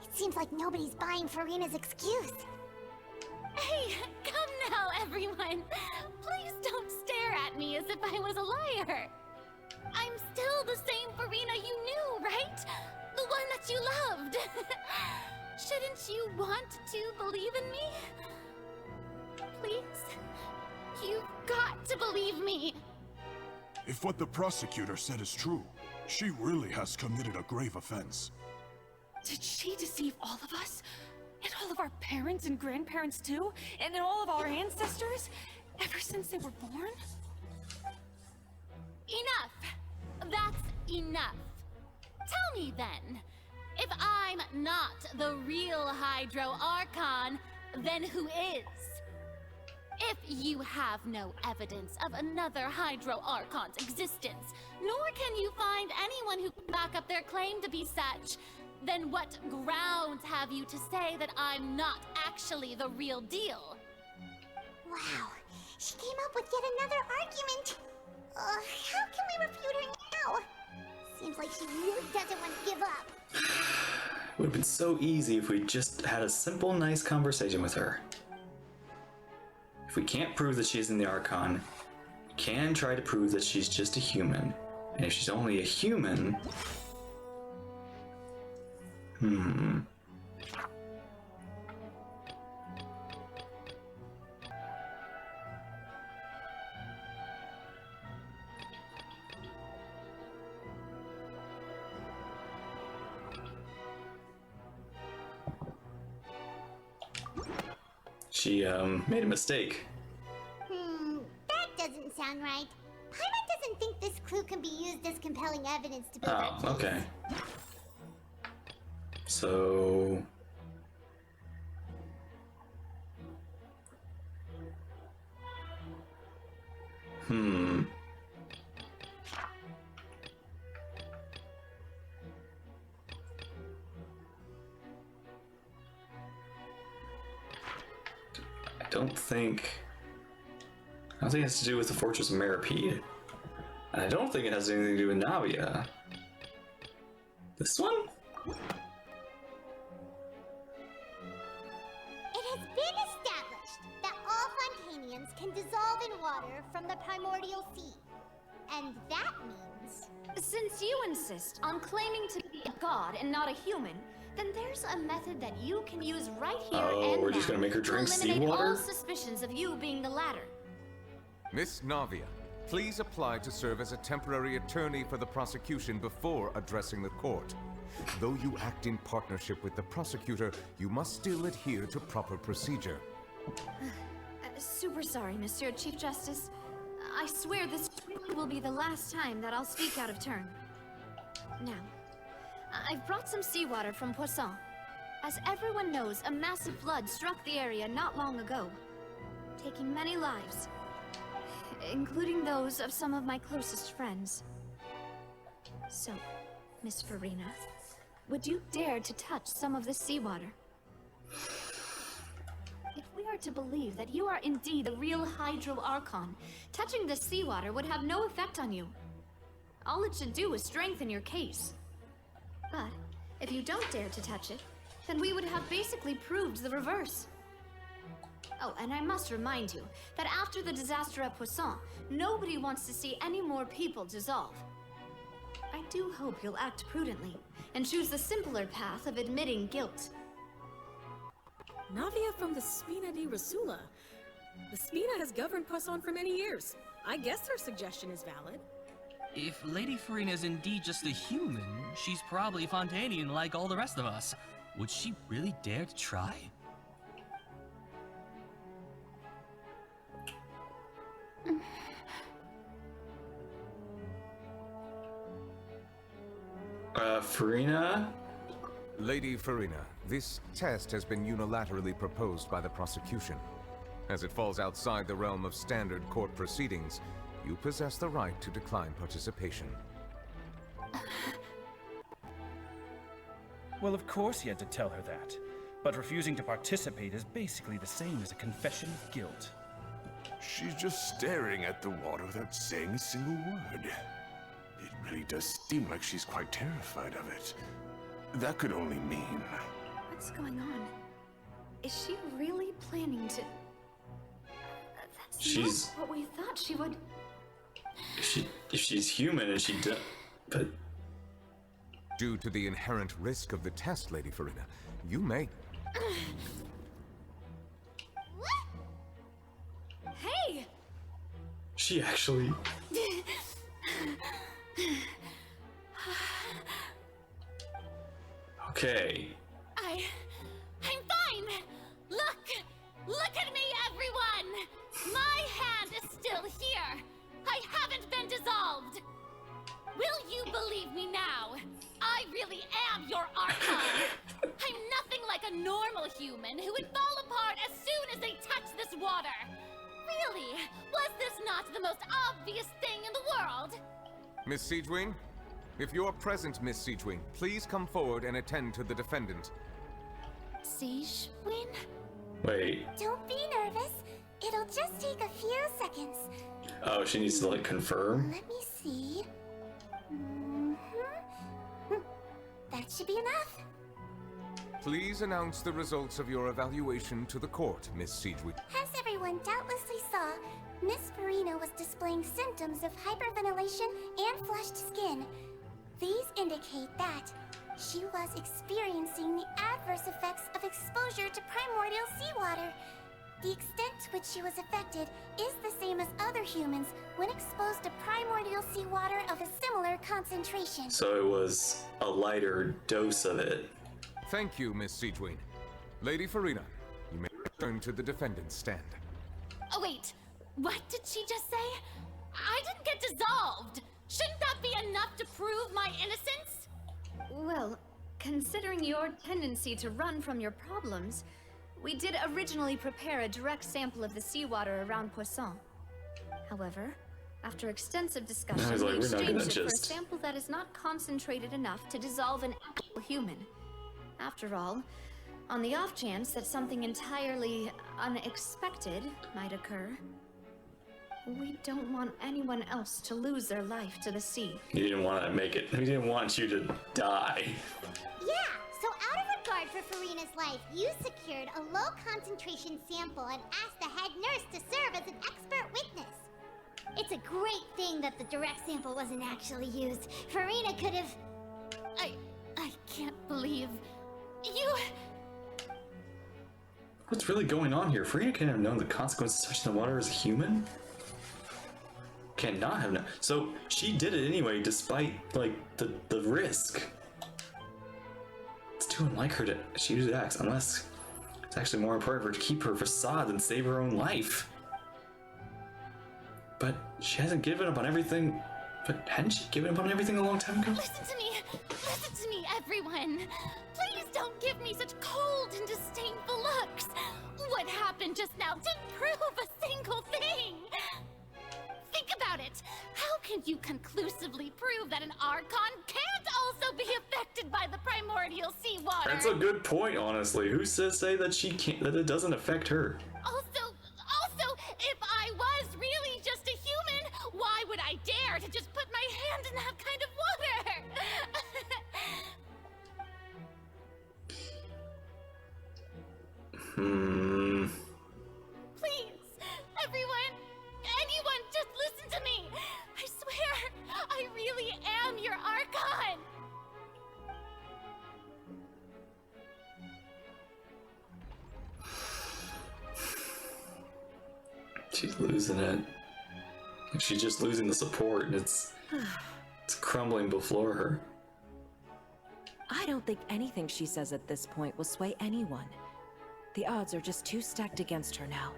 It seems like nobody's buying Furina's excuse. Hey, come now, everyone. Please don't stare at me as if I was a liar. I'm still the same Furina you knew, right? The one that you loved. Shouldn't you want to believe in me? Please? You've got to believe me. If what the prosecutor said is true, she really has committed a grave offense. Did she deceive all of us? And all of our parents and grandparents too? And all of our ancestors? Ever since they were born? Enough! That's enough. Tell me then, if I'm not the real Hydro Archon, then who is? If you have no evidence of another Hydro Archon's existence, nor can you find anyone who can back up their claim to be such, then what grounds have you to say that I'm not actually the real deal? Wow, she came up with yet another argument. How can we refute her now? Seems like she really doesn't want to give up. It would have been so easy if we just had a simple, nice conversation with her. If we can't prove that she isn't the Archon, we can try to prove that she's just a human. And if she's only a human... She, made a mistake. That doesn't sound right. Paimon doesn't think this clue can be used as compelling evidence to build Oh, her case. okay. So... I don't think it has to do with the Fortress of Maripede. And I don't think it has anything to do with Navia. This one? It has been established that all Fontainians can dissolve in water from the primordial sea. And that means... Since you insist on claiming to be a god and not a human, then there's a method that you can use right here and we're now just gonna make her drink to eliminate seawater? all suspicions of you being the latter. Miss Navia, please apply to serve as a temporary attorney for the prosecution before addressing the court. Though you act in partnership with the prosecutor, you must still adhere to proper procedure. Super sorry, Monsieur Chief Justice. I swear this will be the last time that I'll speak out of turn. Now, I've brought some seawater from Poisson. As everyone knows, a massive flood struck the area not long ago, taking many lives, including those of some of my closest friends. So, Miss Furina, would you dare to touch some of the seawater? If we are to believe that you are indeed the real Hydro Archon, touching the seawater would have no effect on you. All it should do is strengthen your case. But if you don't dare to touch it, then we would have basically proved the reverse. Oh, and I must remind you that after the disaster at Poisson, nobody wants to see any more people dissolve. I do hope you'll act prudently and choose the simpler path of admitting guilt. Navia from the Spina di Rasula. The Spina has governed Poisson for many years. I guess her suggestion is valid. If Lady Furina is indeed just a human, she's probably Fontainian like all the rest of us. Would she really dare to try? Furina? Lady Furina, this test has been unilaterally proposed by the prosecution. As it falls outside the realm of standard court proceedings, you possess the right to decline participation. Well, of course he had to tell her that. But refusing to participate is basically the same as a confession of guilt. She's just staring at the water without saying a single word. It really does seem like she's quite terrified of it. That could only mean... What's going on? Is she really planning to... She's... not what we thought she would... If she's human and she does... But... Due to the inherent risk of the test, Lady Furina, you may... Hey! She actually... Okay. I'm fine! Look at me, everyone! My hand is still here! I haven't been dissolved! Will you believe me now? I really am your Archon! I'm nothing like a normal human who would fall apart as soon as they touch this water! Really? Was this not the most obvious thing in the world? Miss Siegewing? If you're present, Miss Siegewing, please come forward and attend to the defendant. Siegewing? Wait. Don't be nervous. It'll just take a few seconds. Oh, she needs to, like, confirm? Let me see. That should be enough. Please announce the results of your evaluation to the court, Miss Siegewing. As everyone doubtlessly saw, Miss Furina was displaying symptoms of hyperventilation and flushed skin. These indicate that she was experiencing the adverse effects of exposure to primordial seawater. The extent to which she was affected is the same as other humans when exposed to primordial seawater of a similar concentration. So it was a lighter dose of it. Thank you, Miss Siegewing. Lady Furina, you may return to the defendant's stand. Oh wait, what did she just say? I didn't get dissolved! Shouldn't that be enough to prove my innocence? Well, considering your tendency to run from your problems, we did originally prepare a direct sample of the seawater around Poisson. However, after extensive discussion, we exchanged it for a sample that is not concentrated enough to dissolve an actual human. After all, on the off chance that something entirely unexpected might occur. We don't want anyone else to lose their life to the sea. He didn't want to make it. He didn't want you to die. Yeah, so out of regard for Furina's life, you secured a low concentration sample and asked the head nurse to serve as an expert witness. It's a great thing that the direct sample wasn't actually used. Furina could have... I can't believe you... What's really going on here? Furina can't have known the consequences of touching the water as a human? Cannot have known. So she did it anyway, despite like the risk. It's too unlike her to she use the axe, unless it's actually more important for her to keep her facade than save her own life. But she hasn't given up on everything. But hadn't she given up on everything a long time ago? Listen to me, everyone. Please don't give me such cold and disdainful looks. What happened just now didn't prove a single thing. Think about it. How can you conclusively prove that an Archon can't also be affected by the primordial seawater? That's a good point, honestly. Who says that she can't, that it doesn't affect her? Also, if I was really just a human, why would I dare to just put my hand in that kind of water? Please, everyone, anyone, just listen to me. I swear, I really am your Archon. She's losing it. She's just losing the support, and it's crumbling before her. I don't think anything she says at this point will sway anyone. The odds are just too stacked against her now.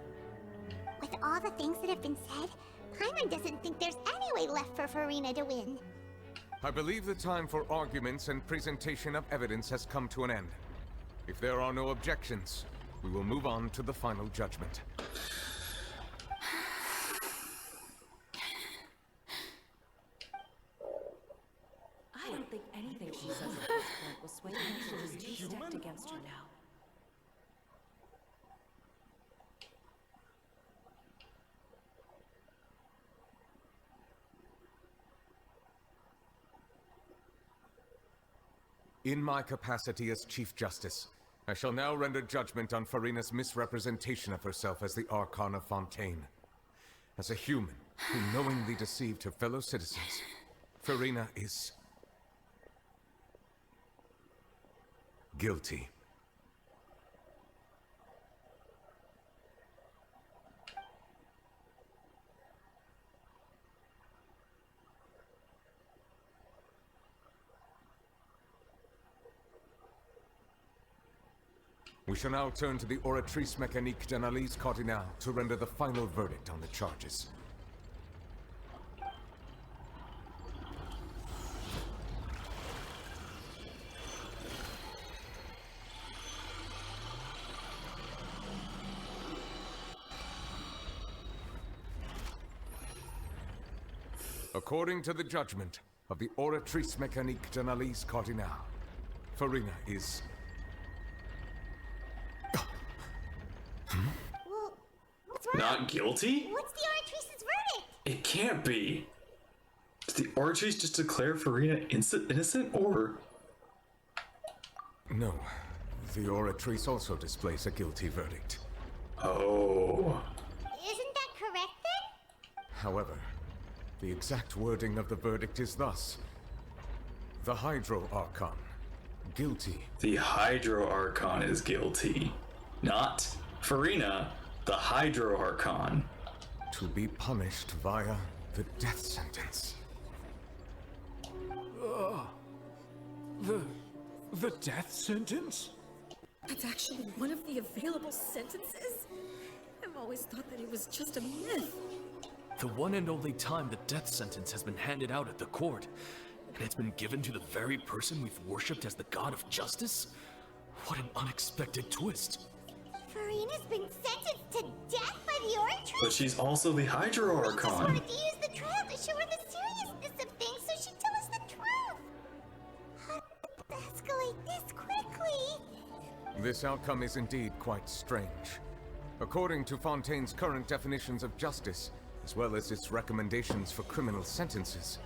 With all the things that have been said, Paimon doesn't think there's any way left for Furina to win. I believe the time for arguments and presentation of evidence has come to an end. If there are no objections, we will move on to the final judgment. I don't think anything she says at this point will sway anyone. She's too stacked against her now. In my capacity as Chief Justice, I shall now render judgment on Furina's misrepresentation of herself as the Archon of Fontaine. As a human who knowingly deceived her fellow citizens, Furina is guilty. We shall now turn to the Oratrice Mécanique d'Analyse Cardinale to render the final verdict on the charges. According to the judgment of the Oratrice Mécanique d'Analyse Cardinale, Furina is... Well, what's wrong? Not guilty? What's the Oratrice's verdict? It can't be. Did the Oratrice just declare Furina innocent, or...? No. The Oratrice also displays a guilty verdict. Oh. Isn't that correct then? However, the exact wording of the verdict is thus. The Hydro Archon, guilty. The Hydro Archon is guilty. Not Furina, the Hydro Archon. To be punished via the death sentence. The death sentence? That's actually one of the available sentences? I've always thought that it was just a myth. The one and only time the death sentence has been handed out at the court, and it's been given to the very person we've worshipped as the god of justice? What an unexpected twist. Furina's been sentenced to death by the Oratrice? But she's also the Hydro We just Archon. wanted to use the trial to show her the seriousness of things so she'd tell us the truth. How did it escalate this quickly? This outcome is indeed quite strange. According to Fontaine's current definitions of justice, as well as its recommendations for criminal sentences.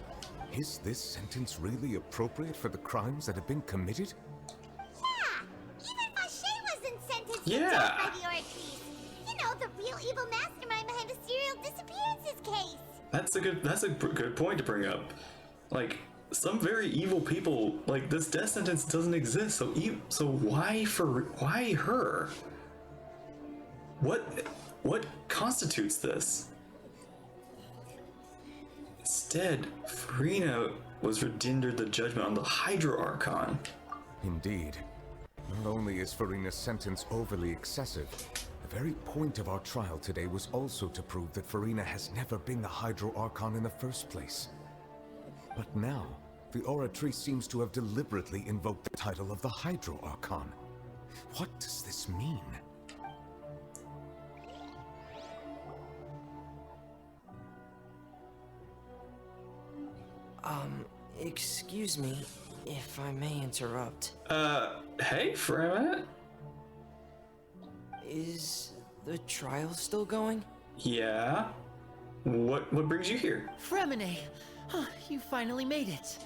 Is this sentence really appropriate for the crimes that have been committed? Yeah! Even Fauché wasn't sentenced to Yeah. death by the Oratrice. You know, the real evil mastermind behind the serial disappearances case. That's a good point to bring up. Like, some very evil people, like, this death sentence doesn't exist, so why her? What constitutes this? Instead, Furina was rendered the judgment on the Hydro Archon. Indeed. Not only is Furina's sentence overly excessive, the very point of our trial today was also to prove that Furina has never been the Hydro Archon in the first place. But now, the Oratrice seems to have deliberately invoked the title of the Hydro Archon. What does this mean? Excuse me, if I may interrupt. Hey, for a minute. Is the trial still going? Yeah? What brings you here? Fremine! Huh, you finally made it.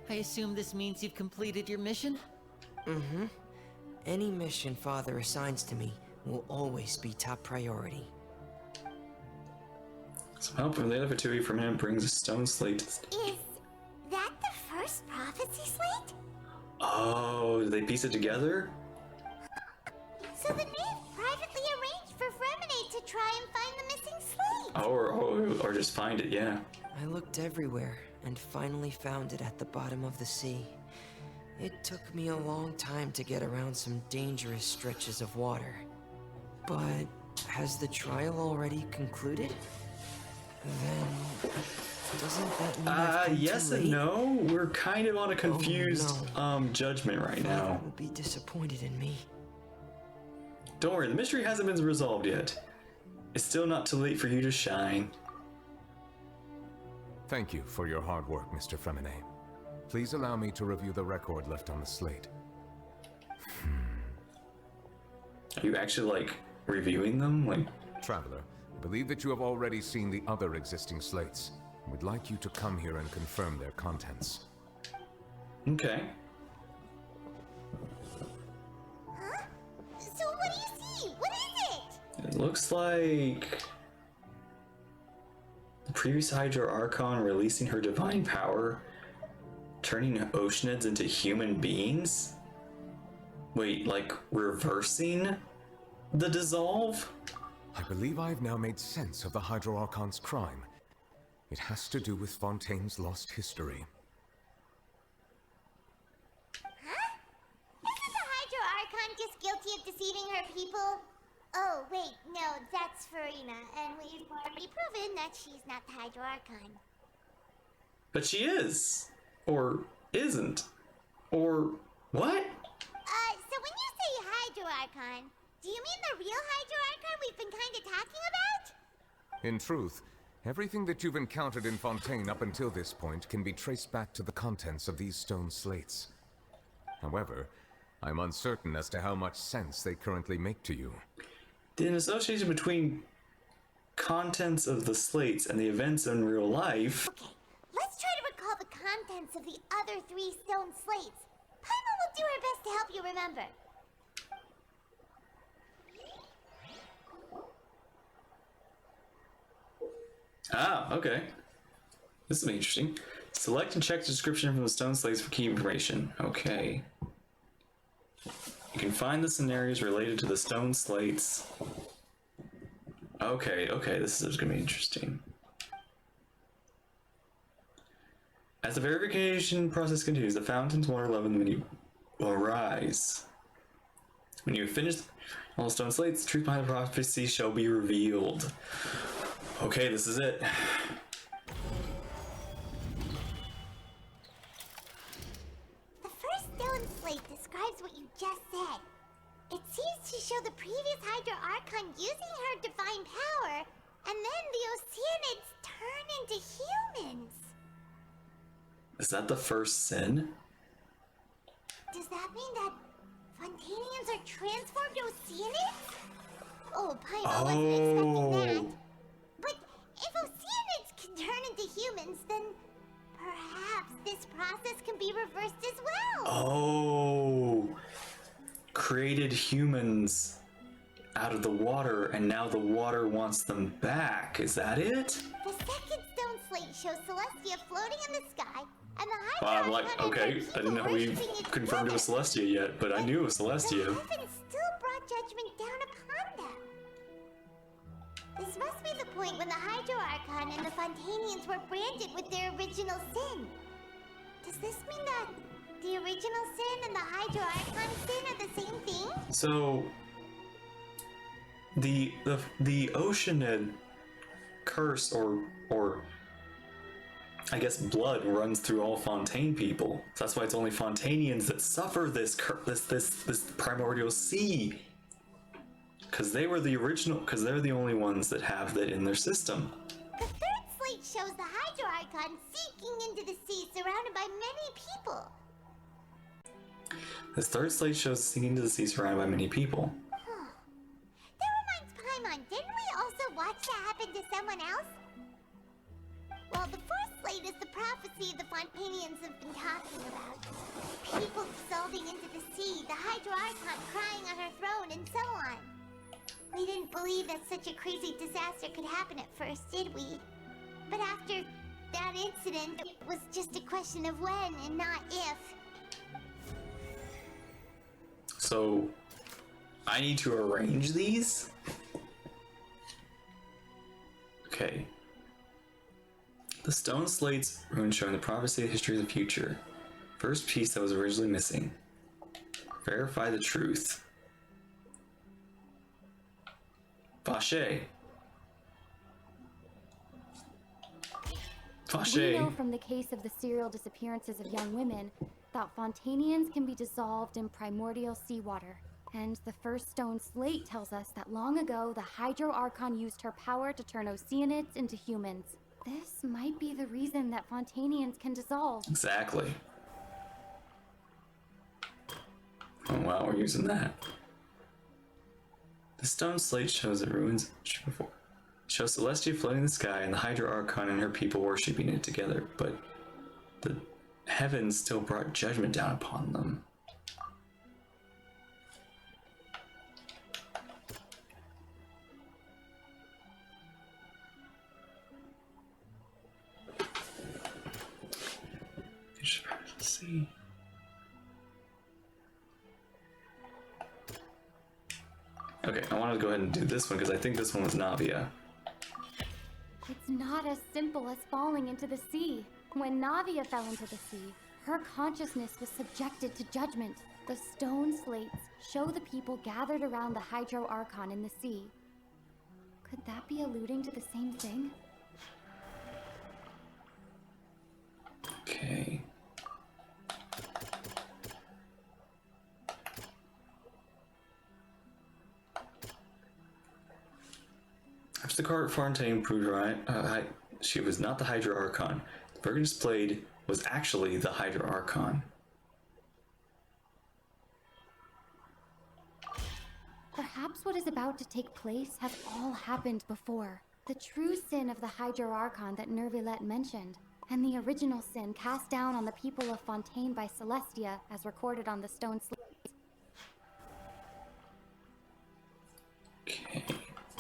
I assume this means you've completed your mission? Mm-hmm. Any mission Father assigns to me will always be top priority. Some help from the other Fatui for a minute brings a stone slate. Is that the first prophecy slate? Oh, did they piece it together? So the knave privately arranged for Fremine to try and find the missing slate. Or just find it, yeah. I looked everywhere and finally found it at the bottom of the sea. It took me a long time to get around some dangerous stretches of water. But has the trial already concluded? Then doesn't that mean I've come yes too and late? no. We're kind of on a confused judgment right Father now. will be disappointed in me. Don't worry, the mystery hasn't been resolved yet. It's still not too late for you to shine. Thank you for your hard work, Mr. Fremine. Please allow me to review the record left on the slate. Are you actually, like, reviewing them? Like, Traveler, I believe that you have already seen the other existing slates. We'd like you to come here and confirm their contents. Okay. Huh? So what do you see? What is it? It looks like the previous Hydro Archon releasing her divine power, turning Oceanids into human beings? Wait, like reversing the dissolve? I believe I've now made sense of the Hydro Archon's crime. It has to do with Fontaine's lost history. Huh? Isn't the Hydro Archon just guilty of deceiving her people? Oh, wait, no, that's Furina, and we've already proven that she's not the Hydro Archon. But she is. Or isn't. Or what? So when you say Hydro Archon, do you mean the real Hydro Archon we've been kind of talking about? In truth, everything that you've encountered in Fontaine up until this point can be traced back to the contents of these stone slates. However, I'm uncertain as to how much sense they currently make to you. The association between contents of the slates and the events in real life. Okay, let's try to recall the contents of the other 3 stone slates. Paimon will do her best to help you remember. Ah, okay. This will be interesting. Select and check the description from the stone slates for key information. Okay. You can find the scenarios related to the stone slates. Okay, this is gonna be interesting. As the verification process continues, the fountain's water level in the menu will rise. When you have finished all stone slates, the truth behind the prophecy shall be revealed. Okay, this is it. The first stone slate describes what you just said. It seems to show the previous Hydro Archon using her divine power, and then the Oceanids turn into humans. Is that the first sin? Does that mean that Fontainians are transformed Oceanids? Oh, Paimon wasn't expecting that. But if Oceanids humans, then perhaps this process can be reversed as well. Oh, created humans out of the water, and now the water wants them back. Is that it? The second stone slate shows Celestia floating in the sky, and the Well, Hydra I'm like, Archon and okay, her I people didn't know we worshiping its confirmed it was limit. Celestia yet, but I knew it was Celestia. The heavens still brought judgment down upon them. This must be the point when the Hydro Archon and the Fontainians were branded with their original sin. Does this mean that the original sin and the Hydro Archon sin are the same thing? So the Oceanid curse or I guess blood runs through all Fontaine people. So that's why it's only Fontainians that suffer this primordial sea. Because they were the original, because they're the only ones that have that in their system. The third slate shows the Hydro Archon sinking into the sea surrounded by many people. This third slate shows sinking into the sea surrounded by many people. That reminds Paimon, didn't we also watch that happen to someone else? Well, the fourth slate is the prophecy the Fontainians have been talking about. People dissolving into the sea, the Hydro Archon crying on her throne, and so on. We didn't believe that such a crazy disaster could happen at first, did we? But after that incident, it was just a question of when and not if. So I need to arrange these? Okay. The stone slates rune showing the prophecy of the history of the future. First piece that was originally missing. Verify the truth. Vache. We know from the case of the serial disappearances of young women that Fontainians can be dissolved in primordial seawater. And the first stone slate tells us that long ago the Hydro Archon used her power to turn Oceanids into humans. This might be the reason that Fontainians can dissolve. Exactly. Oh wow, we're using that. The stone slate shows the ruins before. Shows Celestia floating in the sky and the Hydra Archon and her people worshipping it together, but the heavens still brought judgment down upon them. Let's see. Okay, I want to go ahead and do this one because I think this one was Navia. It's not as simple as falling into the sea. When Navia fell into the sea, her consciousness was subjected to judgment. The stone slates show the people gathered around the Hydro Archon in the sea. Could that be alluding to the same thing? Okay. After the card Fontaine proved right, she was not the Hydra Archon. The version displayed was actually the Hydra Archon. Perhaps what is about to take place has all happened before. The true sin of the Hydro Archon that Nervilette mentioned, and the original sin cast down on the people of Fontaine by Celestia as recorded on the stone slates. Okay,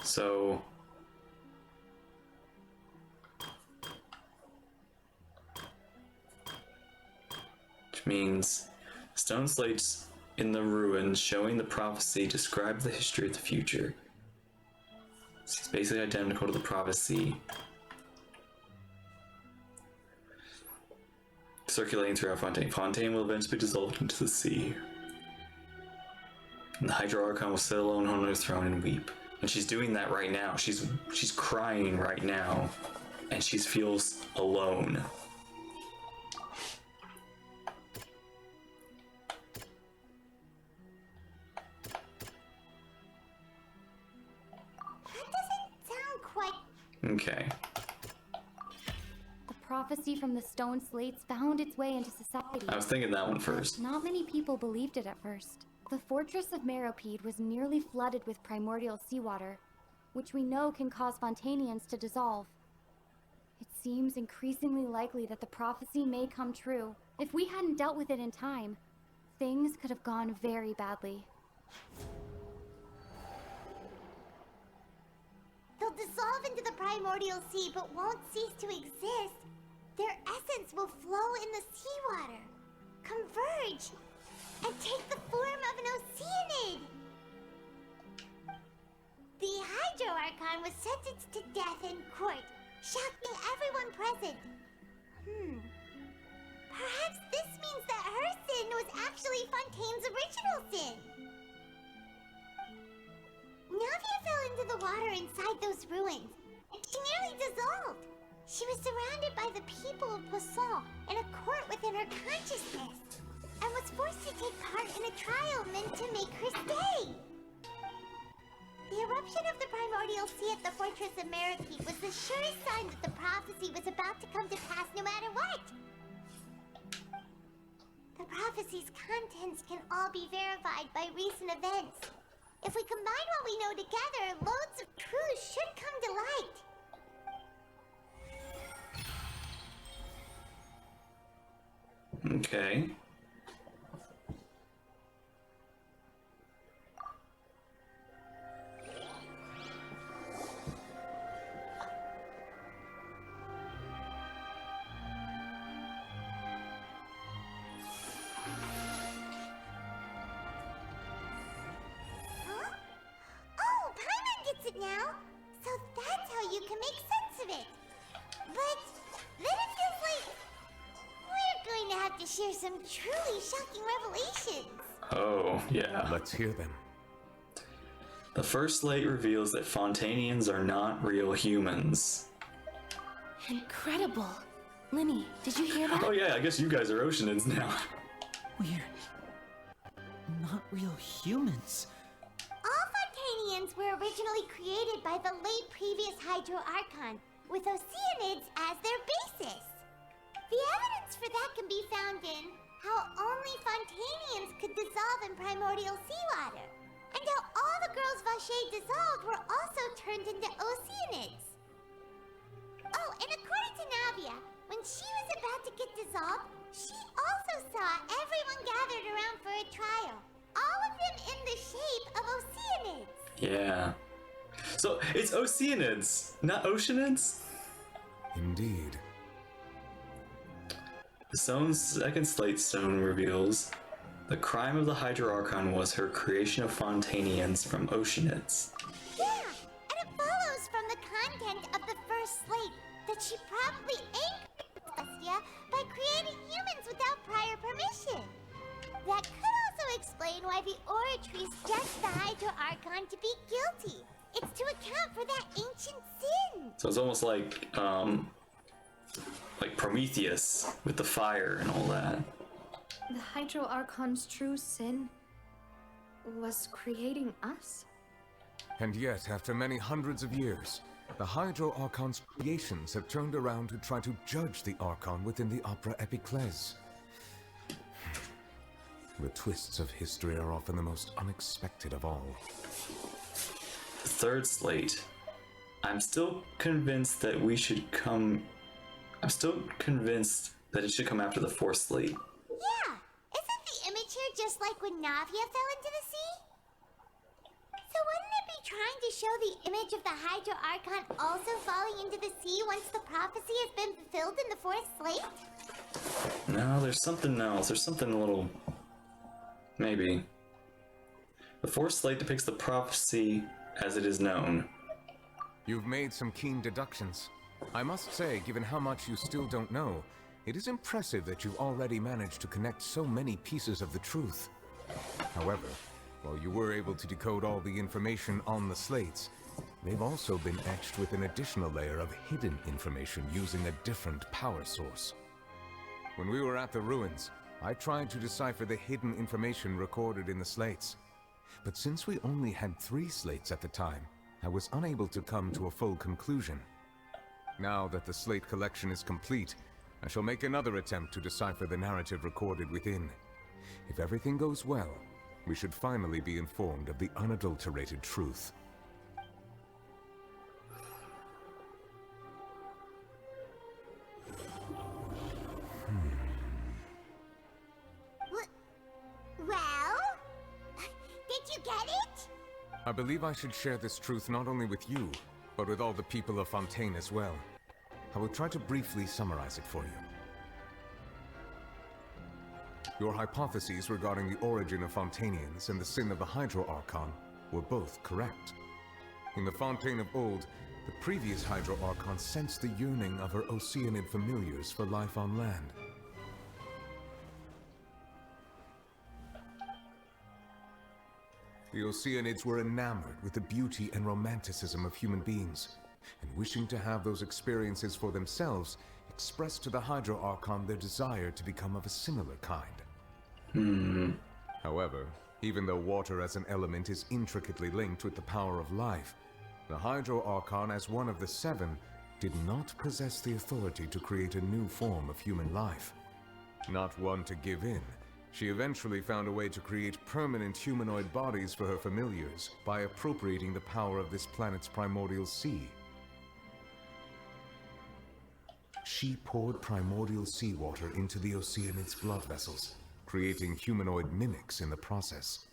so... which means stone slates in the ruins showing the prophecy describe the history of the future. It's basically identical to the prophecy circulating throughout Fontaine. Fontaine will eventually be dissolved into the sea. And the Hydra Archon will sit alone on her throne and weep. And she's doing that right now. She's crying right now. And she feels alone. Okay. The prophecy from the stone slates found its way into society. I was thinking that one first. Not many people believed it at first. The fortress of Meropide was nearly flooded with primordial seawater, which we know can cause Fontainians to dissolve. It seems increasingly likely that the prophecy may come true. If we hadn't dealt with it in time, things could have gone very badly. They'll dissolve into the primordial sea but won't cease to exist. Their essence will flow in the seawater, converge, and take the form of an oceanid. The Hydro Archon was sentenced to death in court, shocking everyone present. Perhaps this means that her sin was actually Fontaine's original sin. Navia fell into the water inside those ruins, and she nearly dissolved. She was surrounded by the people of Poisson in a court within her consciousness, and was forced to take part in a trial meant to make her stay. The eruption of the primordial sea at the fortress of Maripete was the surest sign that the prophecy was about to come to pass no matter what. The prophecy's contents can all be verified by recent events. If we combine what we know together, loads of truths should come to light. Okay. Oh, Paimon gets it now! So that's how you can make sense of it. But then it feels like we're going to have to share some truly shocking revelations. Oh, yeah. Let's hear them. The first slate reveals that Fontainians are not real humans. Incredible. Linny, did you hear that? Oh yeah, I guess you guys are Oceanids now. We're not real humans. All Fontainians were originally created by the late previous Hydro Archon, with Oceanids as their basis. The evidence for that can be found in how only Fontainians could dissolve in primordial seawater, and how all the girls Vacher dissolved were also turned into Oceanids. Oh, and according to Navia, when she was about to get dissolved, she also saw everyone gathered around for a trial, all of them in the shape of Oceanids. Yeah. So it's Oceanids, not Oceanids? Indeed. The stone's second slate stone reveals the crime of the Hydro Archon was her creation of Fontainians from Oceanids. Yeah, and it follows from the content of the first slate that she probably angered Celestia by creating humans without prior permission. That could also explain why the Oratrice judged the Hydro Archon to be guilty. It's to account for that ancient sin. So it's almost like Prometheus with the fire and all that. The Hydro Archon's true sin was creating us? And yet, after many hundreds of years, the Hydro Archon's creations have turned around to try to judge the Archon within the Opera Epiclese. The twists of history are often the most unexpected of all. The third slate. I'm still convinced that it should come after the fourth slate. Yeah, isn't the image here just like when Navia fell into the sea? So wouldn't it be trying to show the image of the Hydro Archon also falling into the sea once the prophecy has been fulfilled in the fourth slate? No, there's something else. There's something a little... Maybe. The fourth slate depicts the prophecy as it is known. You've made some keen deductions. I must say, given how much you still don't know, it is impressive that you've already managed to connect so many pieces of the truth. However, while you were able to decode all the information on the slates, they've also been etched with an additional layer of hidden information using a different power source. When we were at the ruins, I tried to decipher the hidden information recorded in the slates. But since we only had 3 slates at the time, I was unable to come to a full conclusion. Now that the slate collection is complete, I shall make another attempt to decipher the narrative recorded within. If everything goes well, we should finally be informed of the unadulterated truth. I believe I should share this truth not only with you, but with all the people of Fontaine as well. I will try to briefly summarize it for you. Your hypotheses regarding the origin of Fontainians and the sin of the Hydro Archon were both correct. In the Fontaine of old, the previous Hydro Archon sensed the yearning of her Oceanid familiars for life on land. The Oceanids were enamored with the beauty and romanticism of human beings, and wishing to have those experiences for themselves, expressed to the Hydro Archon their desire to become of a similar kind. However, even though water as an element is intricately linked with the power of life, the Hydro Archon, as one of the seven, did not possess the authority to create a new form of human life. Not one to give in, she eventually found a way to create permanent humanoid bodies for her familiars by appropriating the power of this planet's primordial sea. She poured primordial seawater into the Oceanid's blood vessels, creating humanoid mimics in the process.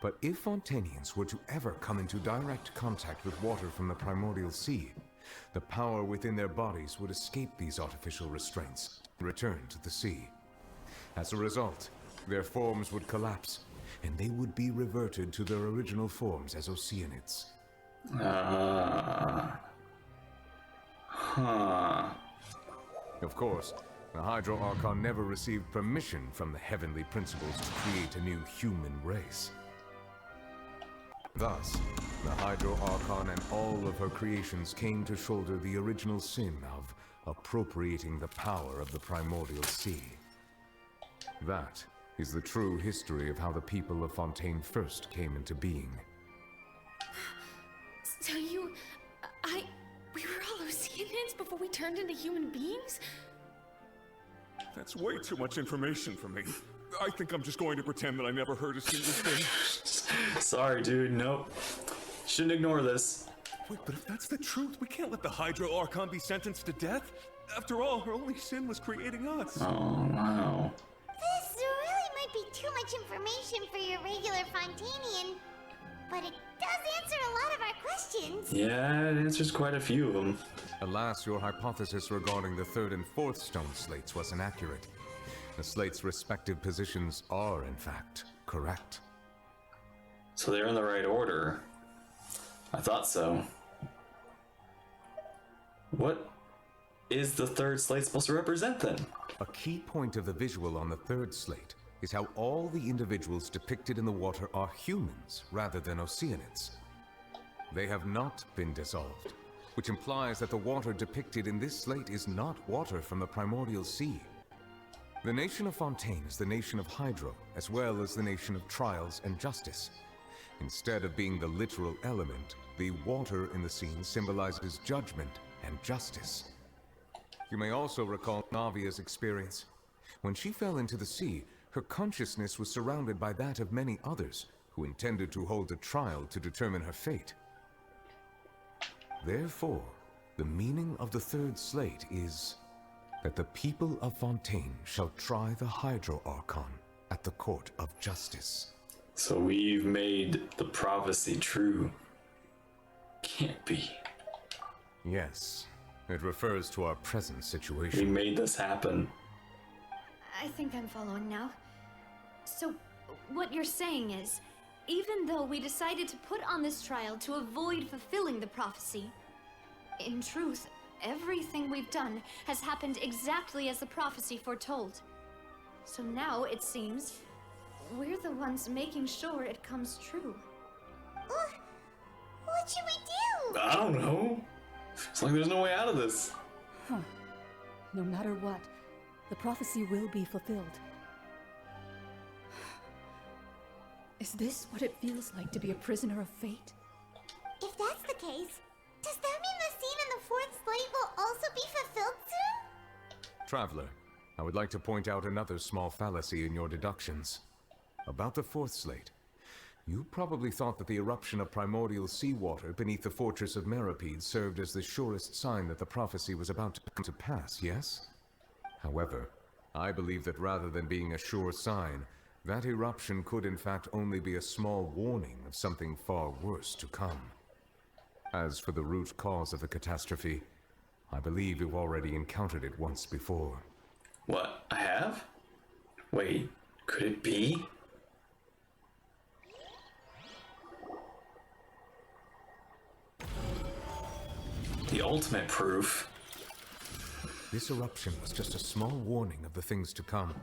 But if Fontainians were to ever come into direct contact with water from the primordial sea, the power within their bodies would escape these artificial restraints and return to the sea. As a result, their forms would collapse, and they would be reverted to their original forms as Oceanids. Of course, the Hydro Archon never received permission from the heavenly principles to create a new human race. Thus, the Hydro Archon and all of her creations came to shoulder the original sin of appropriating the power of the primordial sea. That is the true history of how the people of Fontaine first came into being. So we were all Oceanids before we turned into human beings? That's way too much information for me. I think I'm just going to pretend that I never heard a single thing. Sorry, dude, nope. Shouldn't ignore this. Wait, but if that's the truth, we can't let the Hydro Archon be sentenced to death. After all, her only sin was creating us. Oh, wow. This really might be too much information for your regular Fontainian, but it does answer a lot of our questions. Yeah, it answers quite a few of them. Alas, your hypothesis regarding the third and fourth stone slates was inaccurate. The slates' respective positions are, in fact, correct. So they're in the right order. I thought so. What is the third slate supposed to represent then? A key point of the visual on the third slate is how all the individuals depicted in the water are humans rather than Oceanids. They have not been dissolved, which implies that the water depicted in this slate is not water from the primordial sea. The nation of Fontaine is the nation of Hydro, as well as the nation of trials and justice. Instead of being the literal element, the water in the scene symbolizes judgment and justice. You may also recall Navia's experience. When she fell into the sea, her consciousness was surrounded by that of many others who intended to hold a trial to determine her fate. Therefore, the meaning of the third slate is that the people of Fontaine shall try the Hydro Archon at the court of justice. So we've made the prophecy true. Can't be. Yes, it refers to our present situation. We made this happen. I think I'm following now. So, what you're saying is, even though we decided to put on this trial to avoid fulfilling the prophecy, in truth, everything we've done has happened exactly as the prophecy foretold. So now, it seems, we're the ones making sure it comes true. What should we do? I don't know. It's like there's no way out of this. Huh. No matter what, the prophecy will be fulfilled. Is this what it feels like to be a prisoner of fate? If that's the case, does that mean the scene in the fourth slate will also be fulfilled soon? Traveler, I would like to point out another small fallacy in your deductions. About the fourth slate, you probably thought that the eruption of primordial seawater beneath the fortress of Meripede served as the surest sign that the prophecy was about to come to pass, yes? However, I believe that rather than being a sure sign, That eruption could in fact only be a small warning of something far worse to come. As for the root cause of the catastrophe, I believe you've already encountered it once before. What? I have? Wait, could it be? The ultimate proof. This eruption was just a small warning of the things to come.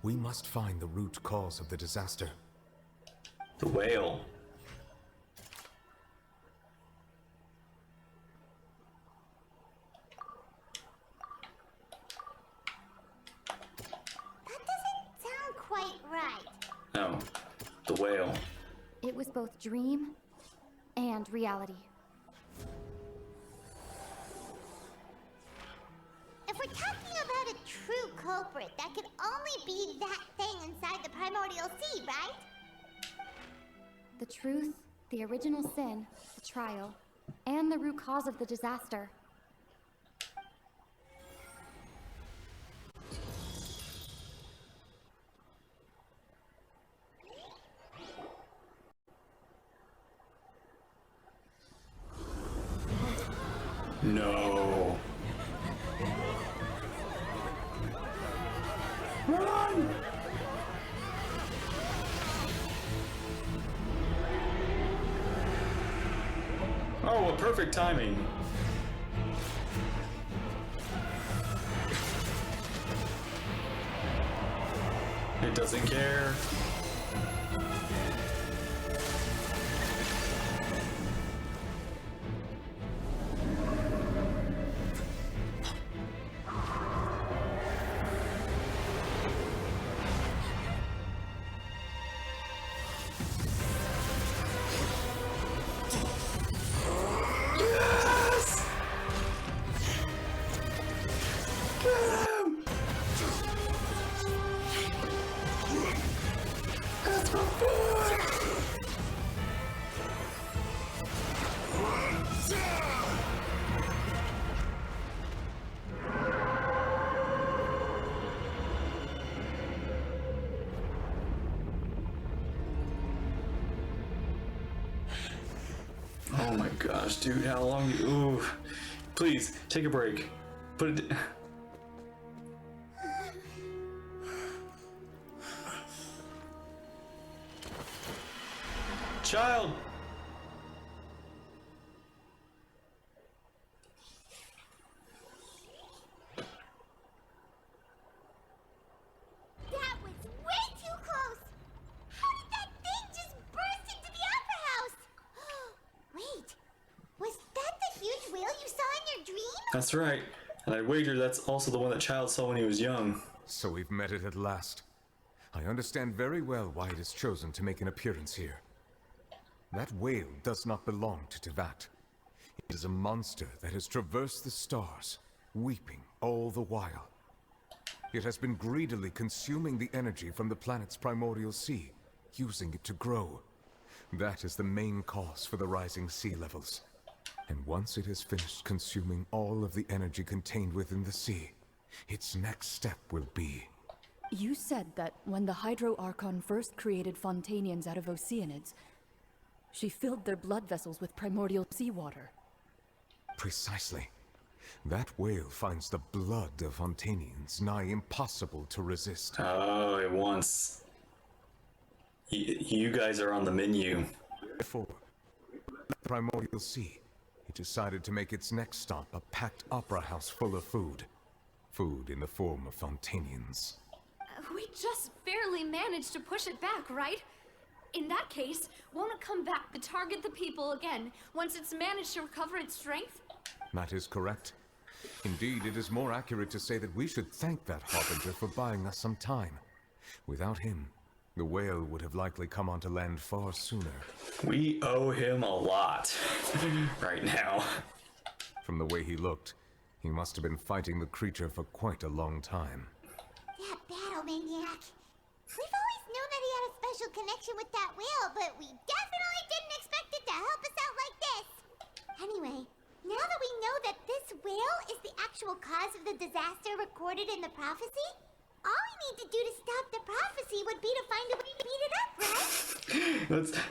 We must find the root cause of the disaster. The whale. That doesn't sound quite right. No, the whale. It was both dream and reality. If we're talking about a true culprit, that could only be that thing inside the primordial sea, right? The truth, the original sin, the trial, and the root cause of the disaster. No. Run! Oh, what perfect timing. It doesn't care. Oh my gosh, dude, how long? Ooh, please take a break. Put it. Child. That was way too close! How did that thing just burst into the opera house? Wait, was that the huge whale you saw in your dream? That's right. And I wager that's also the one that Child saw when he was young. So we've met it at last. I understand very well why it has chosen to make an appearance here. That whale does not belong to Tivat. It is a monster that has traversed the stars, weeping all the while. It has been greedily consuming the energy from the planet's primordial sea, using it to grow. That is the main cause for the rising sea levels. And once it has finished consuming all of the energy contained within the sea, its next step will be... You said that when the Hydro Archon first created Fontainians out of Oceanids, she filled their blood vessels with primordial seawater. Precisely. That whale finds the blood of Fontainians nigh impossible to resist. Oh, it wants... You guys are on the menu. Therefore, the primordial sea, it decided to make its next stop a packed opera house full of food. Food in the form of Fontainians. We just barely managed to push it back, right? In that case, won't it come back to target the people again once it's managed to recover its strength? That is correct. Indeed, it is more accurate to say that we should thank that Harbinger for buying us some time. Without him, the whale would have likely come onto land far sooner. We owe him a lot right now. From the way he looked, he must have been fighting the creature for quite a long time. That battle maniac. We've always known that he had a special connection with that whale, but we definitely didn't expect it to help us out like this. Anyway, now that we know that this whale is the actual cause of the disaster recorded in the prophecy, All we need to do to stop the prophecy would be to find a way to beat it up, right?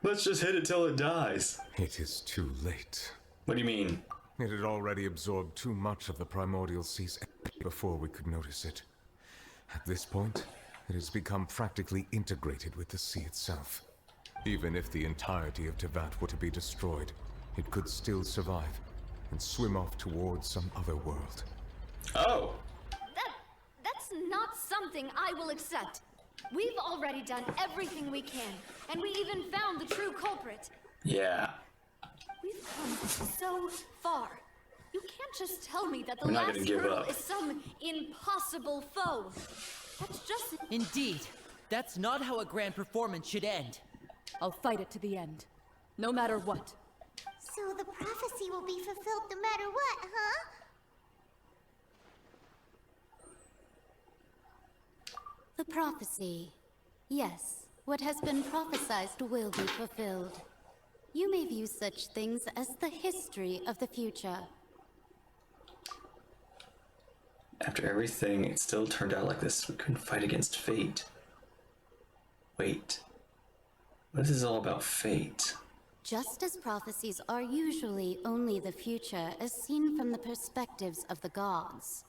Let's just hit it till it dies. It is too late. What do you mean? It had already absorbed too much of the primordial sea's energy before we could notice it. At this point, it has become practically integrated with the sea itself. Even if the entirety of Tevat were to be destroyed, it could still survive and swim off towards some other world. Oh! That's not something I will accept. We've already done everything we can, and we even found the true culprit. Yeah. We've come so far. You can't just tell me that the We're not last gonna give hurdle up. is some impossible foe. That's just... Indeed. That's not how a grand performance should end. I'll fight it to the end. No matter what. So the prophecy will be fulfilled no matter what, huh? The prophecy. Yes, what has been prophesied will be fulfilled. You may view such things as the history of the future. After everything, it still turned out like this. We couldn't fight against fate. Wait. What is this all about fate? Just as prophecies are usually only the future as seen from the perspectives of the gods,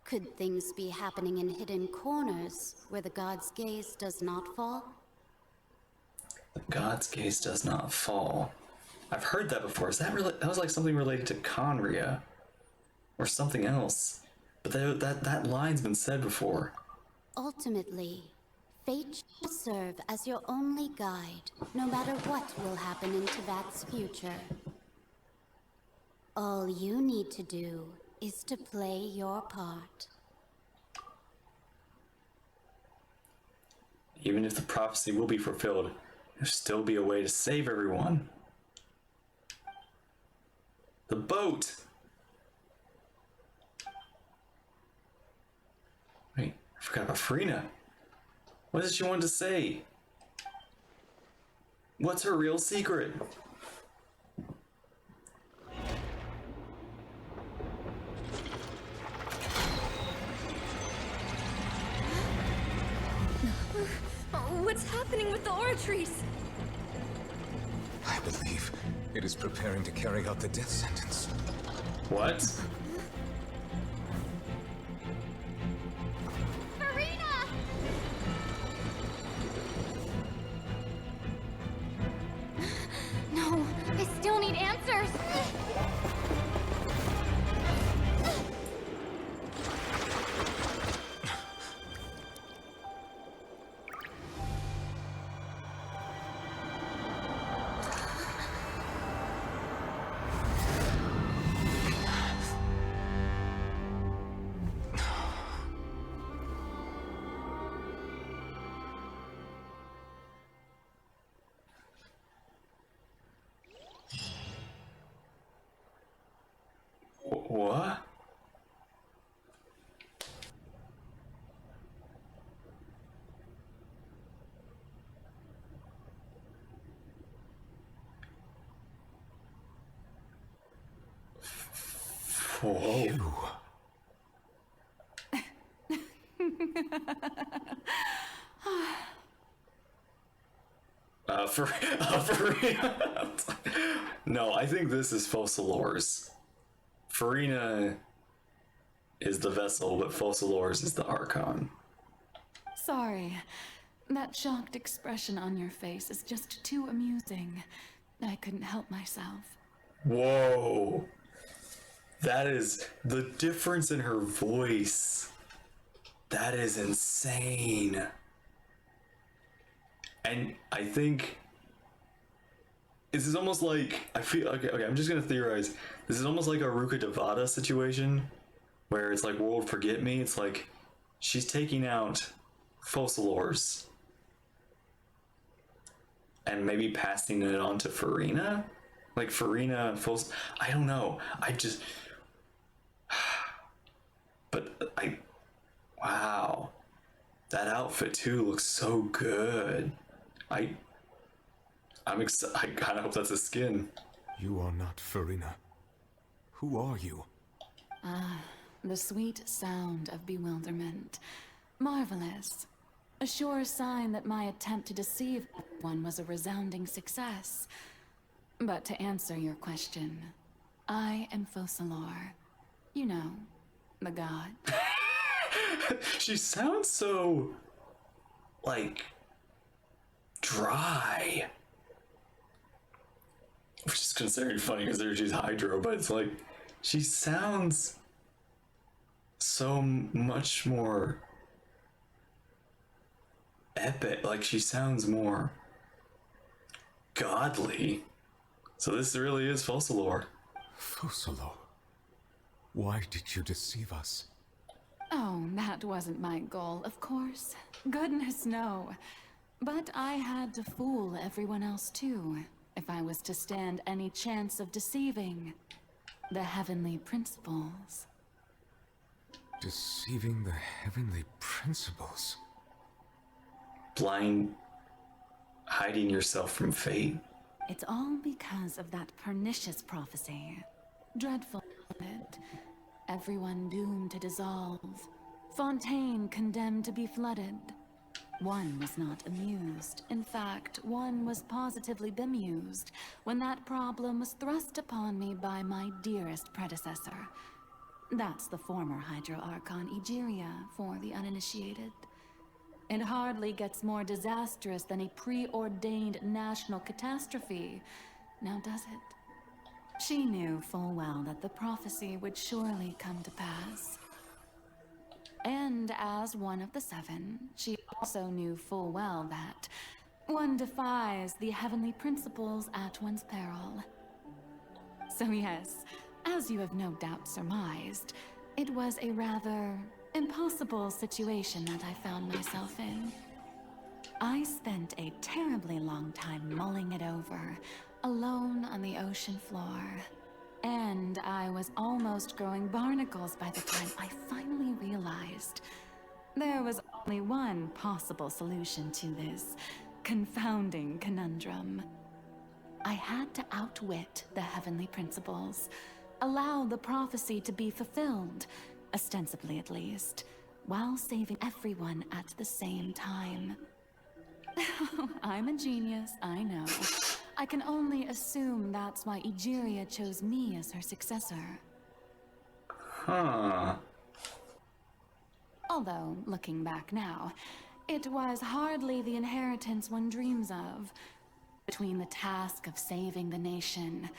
could things be happening in hidden corners where the god's gaze does not fall? The god's gaze does not fall. I've heard that before. Is that that was like something related to Conria or something else? But that line's been said before. Ultimately, fate shall serve as your only guide, no matter what will happen in Tevat's future. All you need to do is to play your part. Even if the prophecy will be fulfilled, there'll still be a way to save everyone. The boat! Wait, I forgot about Furina. What did she want to say? What's her real secret? What's happening with the aura trees? I believe it is preparing to carry out the death sentence. What? Furina! No, I still need answers! What? Whoa. For no, I think this is Focalors. Furina is the vessel, but Focalors is the Archon. Sorry. That shocked expression on your face is just too amusing. I couldn't help myself. Whoa. That is the difference in her voice. That is insane. And I think this is almost like, I feel, okay, I'm just gonna theorize. This is almost like a Ruka Devada situation, where it's like World Forget Me. It's like, she's taking out Focalors and maybe passing it on to Furina? Like Furina, I don't know. Wow. That outfit too looks so good. I kind of hope that's a skin. You are not Furina. Who are you? Ah, the sweet sound of bewilderment. Marvelous. A sure sign that my attempt to deceive one was a resounding success. But to answer your question, I am Focalor. You know, the god. She sounds so, like, dry. Which is considered funny because she's Hydro, but it's like, she sounds so much more epic. Like, she sounds more godly. So this really is Focalor. Focalor, why did you deceive us? Oh, that wasn't my goal, of course. Goodness, no. But I had to fool everyone else too, if I was to stand any chance of deceiving the heavenly principles. Deceiving the heavenly principles? Hiding yourself from fate. It's all because of that pernicious prophecy. Dreadful, it. Everyone doomed to dissolve. Fontaine condemned to be flooded. One was not amused. In fact, one was positively bemused when that problem was thrust upon me by my dearest predecessor. That's the former Hydro Archon Egeria for the uninitiated. It hardly gets more disastrous than a preordained national catastrophe, now does it? She knew full well that the prophecy would surely come to pass. And as one of the seven, she also knew full well that one defies the heavenly principles at one's peril. So yes, as you have no doubt surmised, it was a rather impossible situation that I found myself in. I spent a terribly long time mulling it over, alone on the ocean floor. And I was almost growing barnacles by the time I finally realized there was only one possible solution to this confounding conundrum. I had to outwit the heavenly principles, allow the prophecy to be fulfilled, ostensibly at least, while saving everyone at the same time. I'm a genius, I know. I can only assume that's why Egeria chose me as her successor. Huh. Although, looking back now, it was hardly the inheritance one dreams of. Between the task of saving the nation,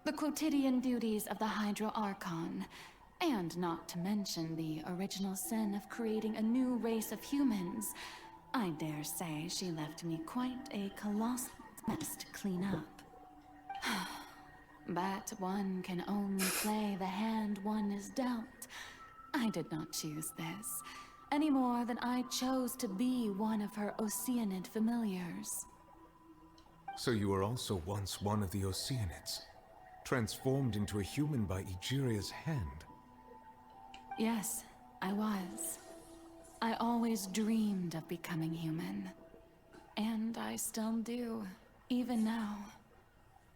the quotidian duties of the Hydro Archon, and not to mention the original sin of creating a new race of humans, I dare say she left me quite a colossal mess to clean up. But one can only play the hand one is dealt. I did not choose this, any more than I chose to be one of her Oceanid familiars. So you were also once one of the Oceanids, transformed into a human by Egeria's hand. Yes, I was. I always dreamed of becoming human. And I still do, even now.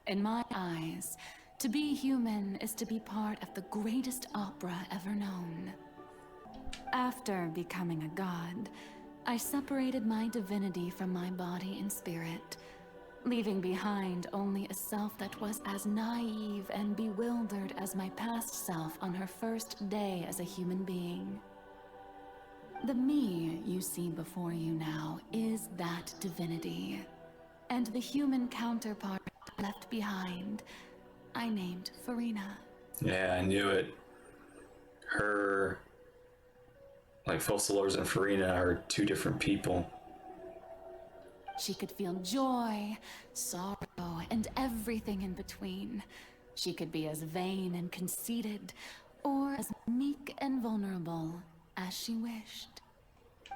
In my eyes, to be human is to be part of the greatest opera ever known. After becoming a god, I separated my divinity from my body and spirit, leaving behind only a self that was as naive and bewildered as my past self on her first day as a human being. The me you see before you now is that divinity, and the human counterpart left behind, I named Furina. Yeah, I knew it. Her, like Focalors and Furina are two different people. She could feel joy, sorrow, and everything in between. She could be as vain and conceited, or as meek and vulnerable as she wished.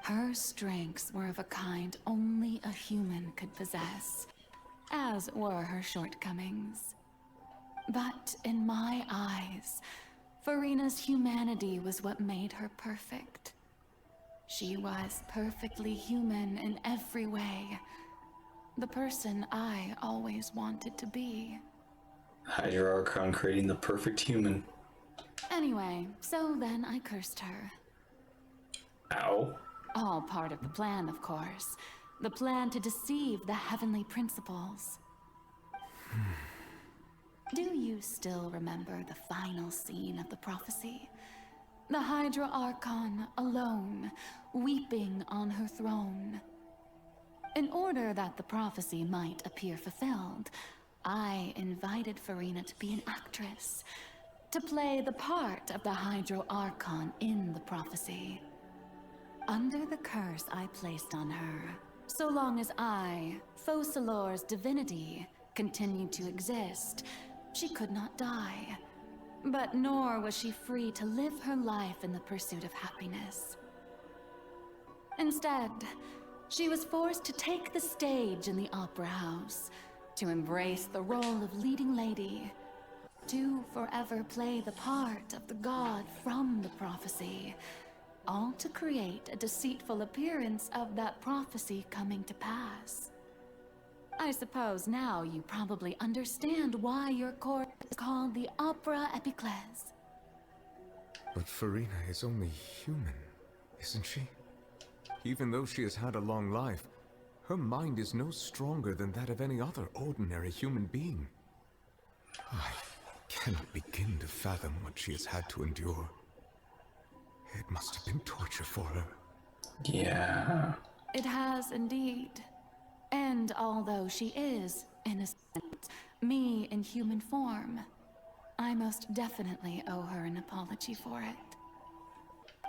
Her strengths were of a kind only a human could possess, as were her shortcomings. But in my eyes, Furina's humanity was what made her perfect. She was perfectly human in every way. The person I always wanted to be. Hydro Archon creating the perfect human. Anyway, so then I cursed her. Ow. All part of the plan, of course. The plan to deceive the heavenly principles. Do you still remember the final scene of the prophecy? The Hydra Archon, alone, weeping on her throne. In order that the prophecy might appear fulfilled, I invited Furina to be an actress, to play the part of the Hydro Archon in the prophecy. Under the curse I placed on her, so long as I, Focalor's divinity, continued to exist, she could not die. But nor was she free to live her life in the pursuit of happiness. Instead, she was forced to take the stage in the opera house, to embrace the role of leading lady, to forever play the part of the god from the prophecy, all to create a deceitful appearance of that prophecy coming to pass. I suppose now you probably understand why your court is called the Opera Epiclese. But Furina is only human, isn't she? Even though she has had a long life, her mind is no stronger than that of any other ordinary human being. I cannot begin to fathom what she has had to endure. It must have been torture for her. Yeah. It has indeed. And although she is, in a sense, me in human form, I most definitely owe her an apology for it.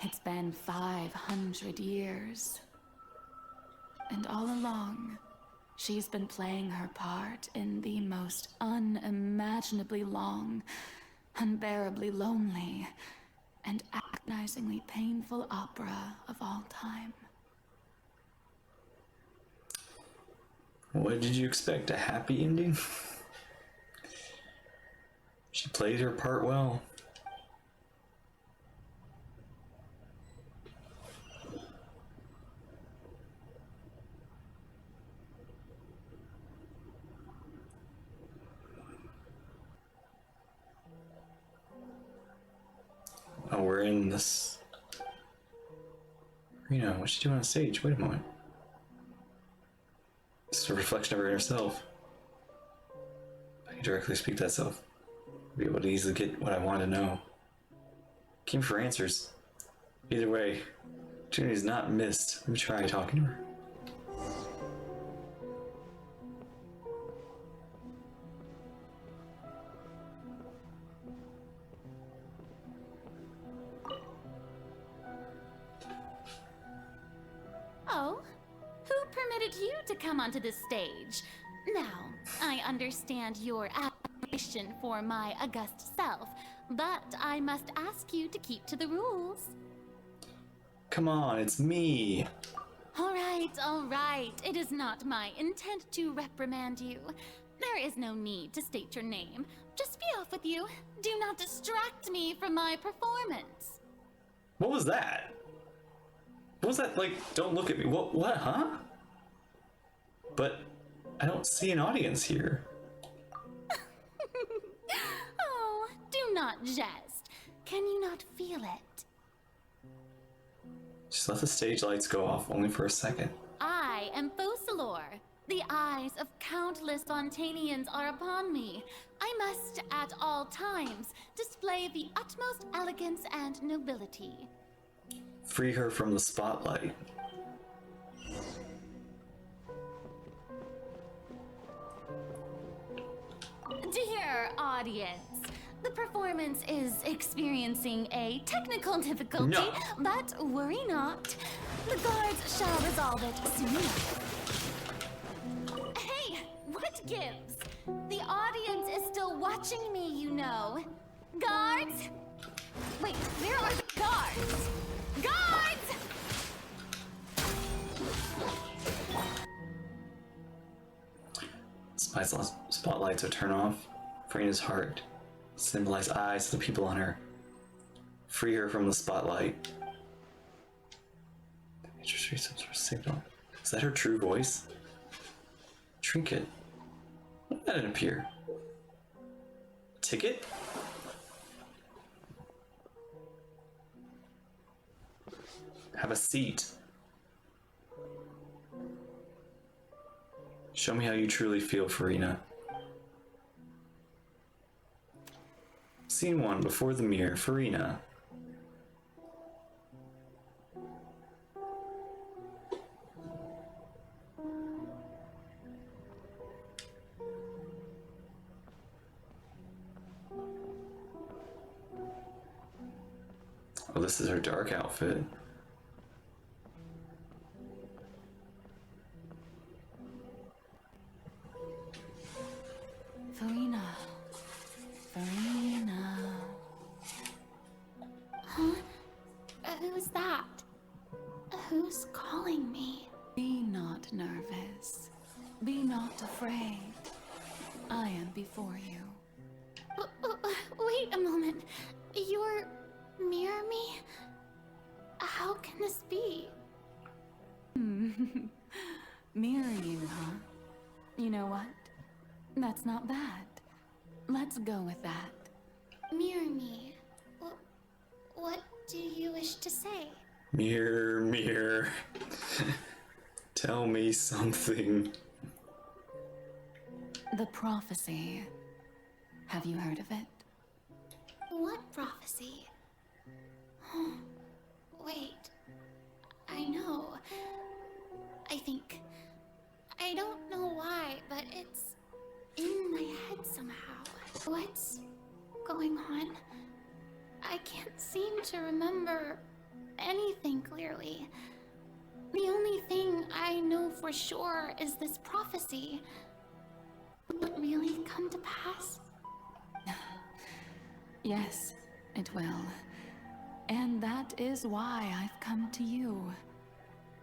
It's been 500 years. And all along, she's been playing her part in the most unimaginably long, unbearably lonely, and agonizingly painful opera of all time. What did you expect? A happy ending? She played her part well. Oh, we're in this. Reno, what's she doing on stage? Wait a moment. It's a reflection of her inner self. I can directly speak to that self. I'll be able to easily get what I want to know. Came for answers. Either way, opportunity is not missed. Let me try talking to her. Oh? Who permitted you to come onto this stage? Now, I understand your admiration for my august self, but I must ask you to keep to the rules. Come on, it's me. All right. It is not my intent to reprimand you. There is no need to state your name. Just be off with you. Do not distract me from my performance. What was that? What was that, like, don't look at me? What, huh? But I don't see an audience here. Oh, do not jest. Can you not feel it? Just let the stage lights go off, only for a second. I am Focalor. The eyes of countless Fontainians are upon me. I must, at all times, display the utmost elegance and nobility. Free her from the spotlight. Dear audience, the performance is experiencing a technical difficulty, No. but worry not. The guards shall resolve it soon enough. Hey, what gives? The audience is still watching me, you know. Guards? Wait, where are the guards? Guards! Spotlights are turned off. Furina's heart. Symbolize eyes to the people on her. Free her from the spotlight. Interest some sort of signal. Is that her true voice? Trinket. When did that appear? Ticket? Have a seat. Show me how you truly feel, Furina. Scene 1, before the mirror, Furina. Oh, this is her dark outfit. Furina. Furina. Huh? Who's that? Who's calling me? Be not nervous. Be not afraid. I am before you. Wait a moment. You're mirror me? How can this be? Mirror you, huh? You know what? That's not bad. Let's go with that. Mirror me. What do you wish to say? Mirror, mirror. Tell me something. The prophecy. Have you heard of it? What prophecy? Wait. I know. I think. I don't know why, but it's in my head somehow. What's going on? I can't seem to remember anything clearly. The only thing I know for sure is this prophecy. Will it really come to pass? Yes, it will. And that is why I've come to you.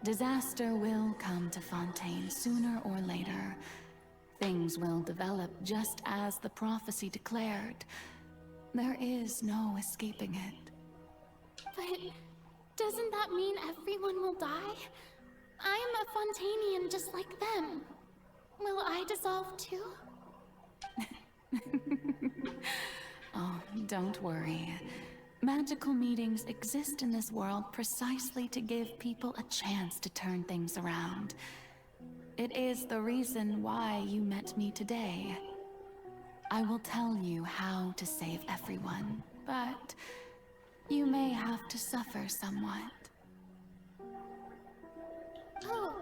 Disaster will come to Fontaine sooner or later. Things will develop just as the prophecy declared. There is no escaping it. But doesn't that mean everyone will die? I'm a Fontainian just like them. Will I dissolve too? Oh, don't worry. Magical meetings exist in this world precisely to give people a chance to turn things around. It is the reason why you met me today. I will tell you how to save everyone, but you may have to suffer somewhat. Oh,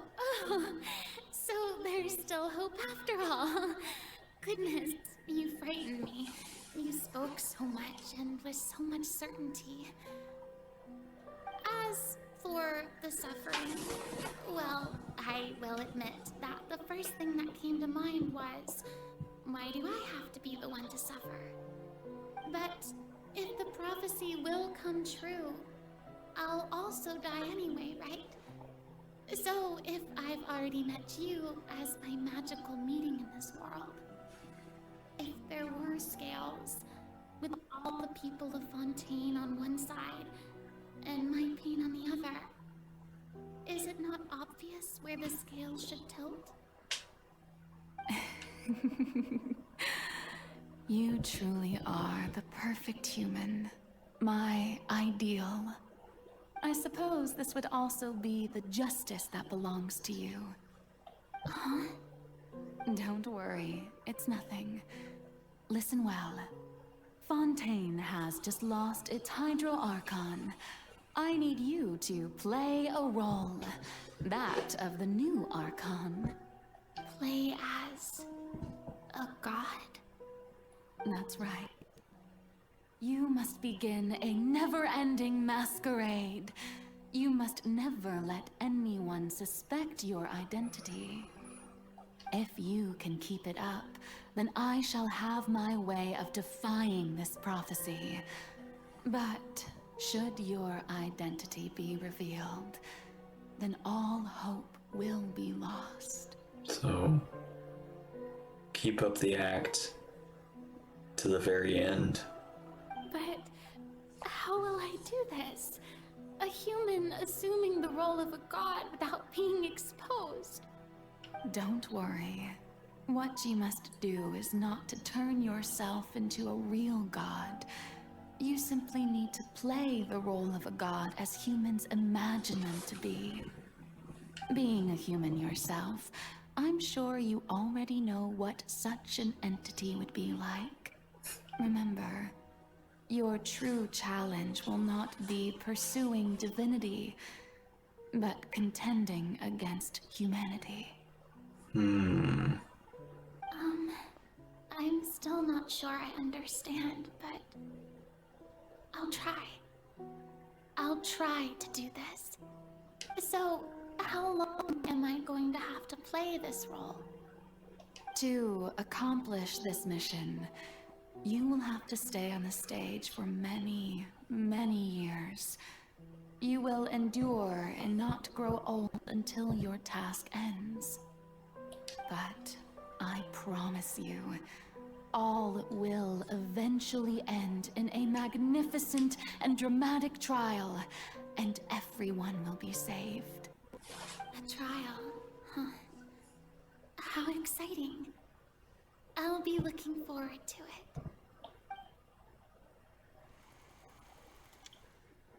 so there's still hope after all. Goodness, you frightened me. You spoke so much and with so much certainty. As for the suffering, well, I will admit that the first thing that came to mind was, why do I have to be the one to suffer? But if the prophecy will come true, I'll also die anyway, right? So if I've already met you as my magical meeting in this world, if there were scales, with all the people of Fontaine on one side, and my pain on the other, is it not obvious where the scales should tilt? You truly are the perfect human. My ideal. I suppose this would also be the justice that belongs to you. Huh? Don't worry, it's nothing. Listen well. Fontaine has just lost its Hydro Archon. I need you to play a role. That of the new Archon. Play as a god? That's right. You must begin a never-ending masquerade. You must never let anyone suspect your identity. If you can keep it up, then I shall have my way of defying this prophecy. But should your identity be revealed, then all hope will be lost. So, keep up the act to the very end. But how will I do this? A human assuming the role of a god without being exposed? Don't worry. What you must do is not to turn yourself into a real god. You simply need to play the role of a god as humans imagine them to be. Being a human yourself, I'm sure you already know what such an entity would be like. Remember, your true challenge will not be pursuing divinity, but contending against humanity. I'm still not sure I understand, but I'll try. I'll try to do this. So, how long am I going to have to play this role? To accomplish this mission, you will have to stay on the stage for many, many years. You will endure and not grow old until your task ends. But I promise you, all will eventually end in a magnificent and dramatic trial, and everyone will be saved. A trial, huh? How exciting. I'll be looking forward to it.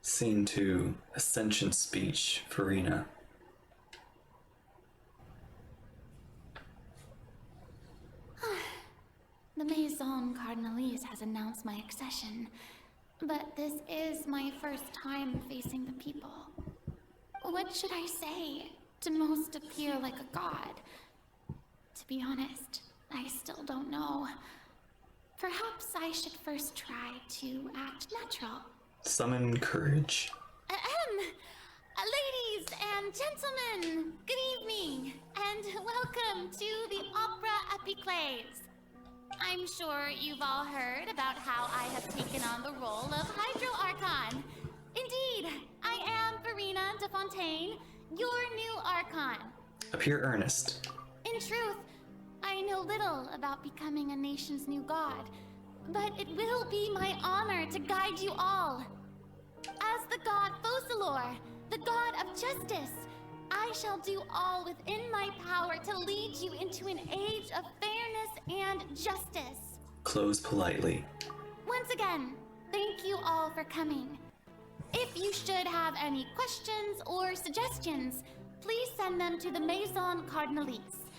Scene 2, Ascension Speech, Furina. The Maison Cardinalise has announced my accession, but this is my first time facing the people. What should I say to most appear like a god? To be honest, I still don't know. Perhaps I should first try to act natural. Summon courage. Ladies and gentlemen, good evening, and welcome to the Opera Epiclese. I'm sure you've all heard about how I have taken on the role of Hydro Archon. Indeed, I am Furina de Fontaine, your new Archon. Appear earnest. In truth, I know little about becoming a nation's new god, but it will be my honor to guide you all. As the god Focalor, the god of justice, I shall do all within my power to lead you into an age of fairness and justice. Close politely. Once again, thank you all for coming. If you should have any questions or suggestions, please send them to the Maison Cardinalise.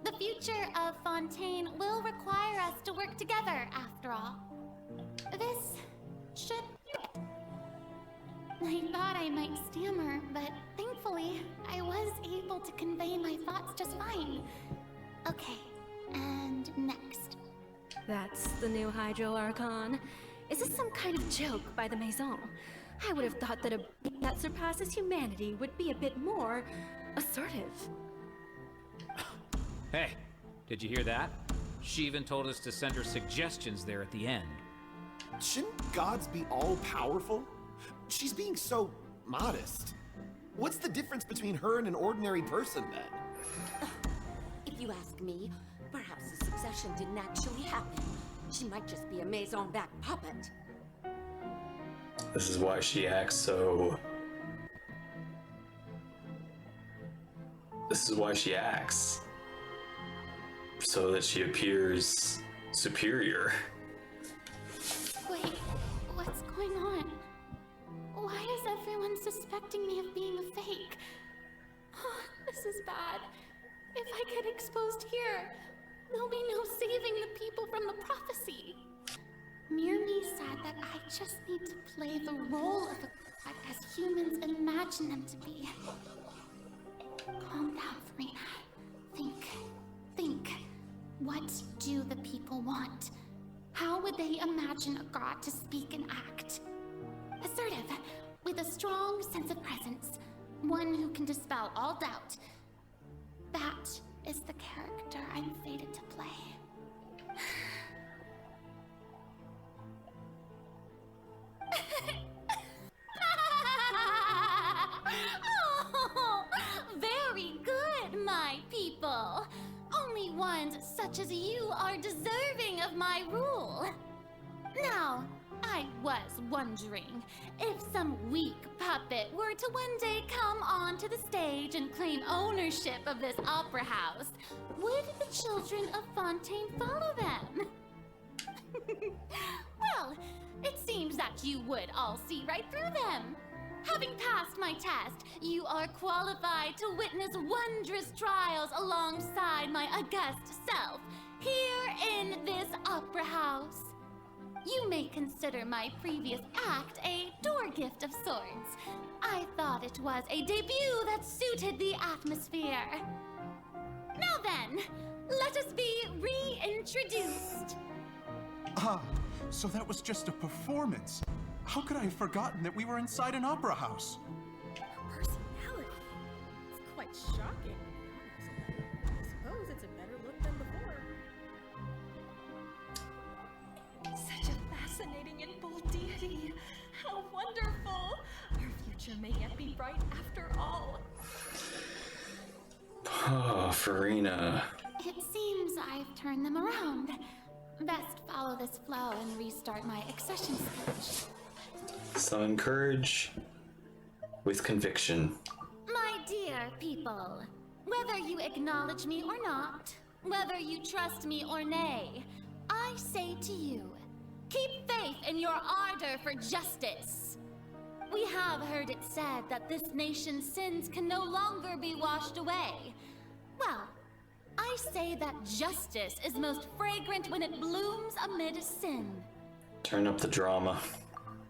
The future of Fontaine will require us to work together, after all. This should... I thought I might stammer, but thankfully, I was able to convey my thoughts just fine. Okay, and next. That's the new Hydro Archon. Is this some kind of joke by the Maison? I would have thought that a being that surpasses humanity would be a bit more assertive. Hey, did you hear that? She even told us to send her suggestions there at the end. Shouldn't gods be all-powerful? She's being so modest. What's the difference between her and an ordinary person, then? If you ask me, perhaps the succession didn't actually happen. She might just be a Maison-backed puppet. This is why she acts so... This is why she acts. So that she appears superior. Wait, what's going on? Why is everyone suspecting me of being a fake? Oh, this is bad. If I get exposed here, there'll be no saving the people from the prophecy. Mirmi said that I just need to play the role of a god as humans imagine them to be. Calm down, Furina. Think. What do the people want? How would they imagine a god to speak and act? Assertive, with a strong sense of presence. One who can dispel all doubt. That is the character I'm fated to play. Oh, very good, my people. Only ones such as you are deserving of my rule. Now, I was wondering, if some weak puppet were to one day come onto the stage and claim ownership of this opera house, would the children of Fontaine follow them? Well, it seems that you would all see right through them. Having passed my test, you are qualified to witness wondrous trials alongside my august self, here in this opera house. You may consider my previous act a door gift of sorts. I thought it was a debut that suited the atmosphere. Now then, let us be reintroduced. Ah, so that was just a performance. How could I have forgotten that we were inside an opera house? Her personality. It's quite shocking. I suppose it's a better look than before. Such a fascinating and bold deity. How wonderful. Our future may yet be bright after all. Oh, Furina. It seems I've turned them around. Best follow this flow and restart my accession sketch. So encourage with conviction. My dear people, whether you acknowledge me or not, whether you trust me or nay, I say to you, keep faith in your ardor for justice. We have heard it said that this nation's sins can no longer be washed away. Well, I say that justice is most fragrant when it blooms amid sin. Turn up the drama.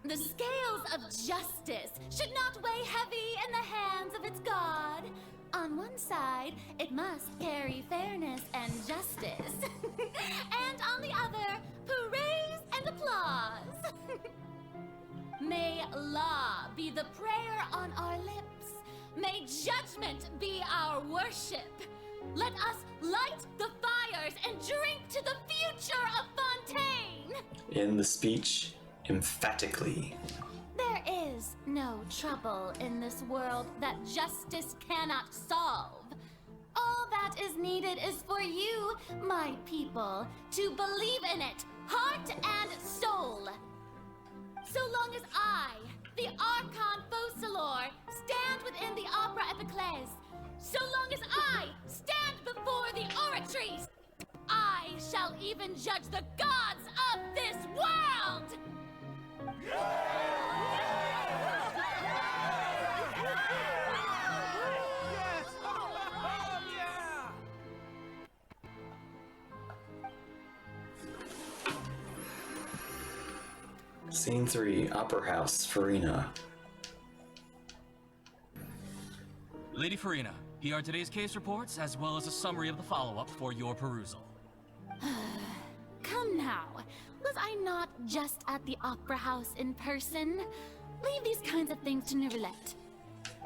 The scales of justice should not weigh heavy in the hands of its God. On one side, it must carry fairness and justice. And on the other, praise and applause. May law be the prayer on our lips. May judgment be our worship. Let us light the fires and drink to the future of Fontaine! In the speech, emphatically. There is no trouble in this world that justice cannot solve. All that is needed is for you, my people, to believe in it, heart and soul. So long as I, the Archon Focalor, stand within the Opera Epiclese, so long as I stand before the oratrice, I shall even judge the gods of this world! Scene 3, Opera House, Furina. Lady Furina, here are today's case reports, as well as a summary of the follow-up for your perusal. Come now, was I not just at the Opera House in person? Leave these kinds of things to Neuvillette.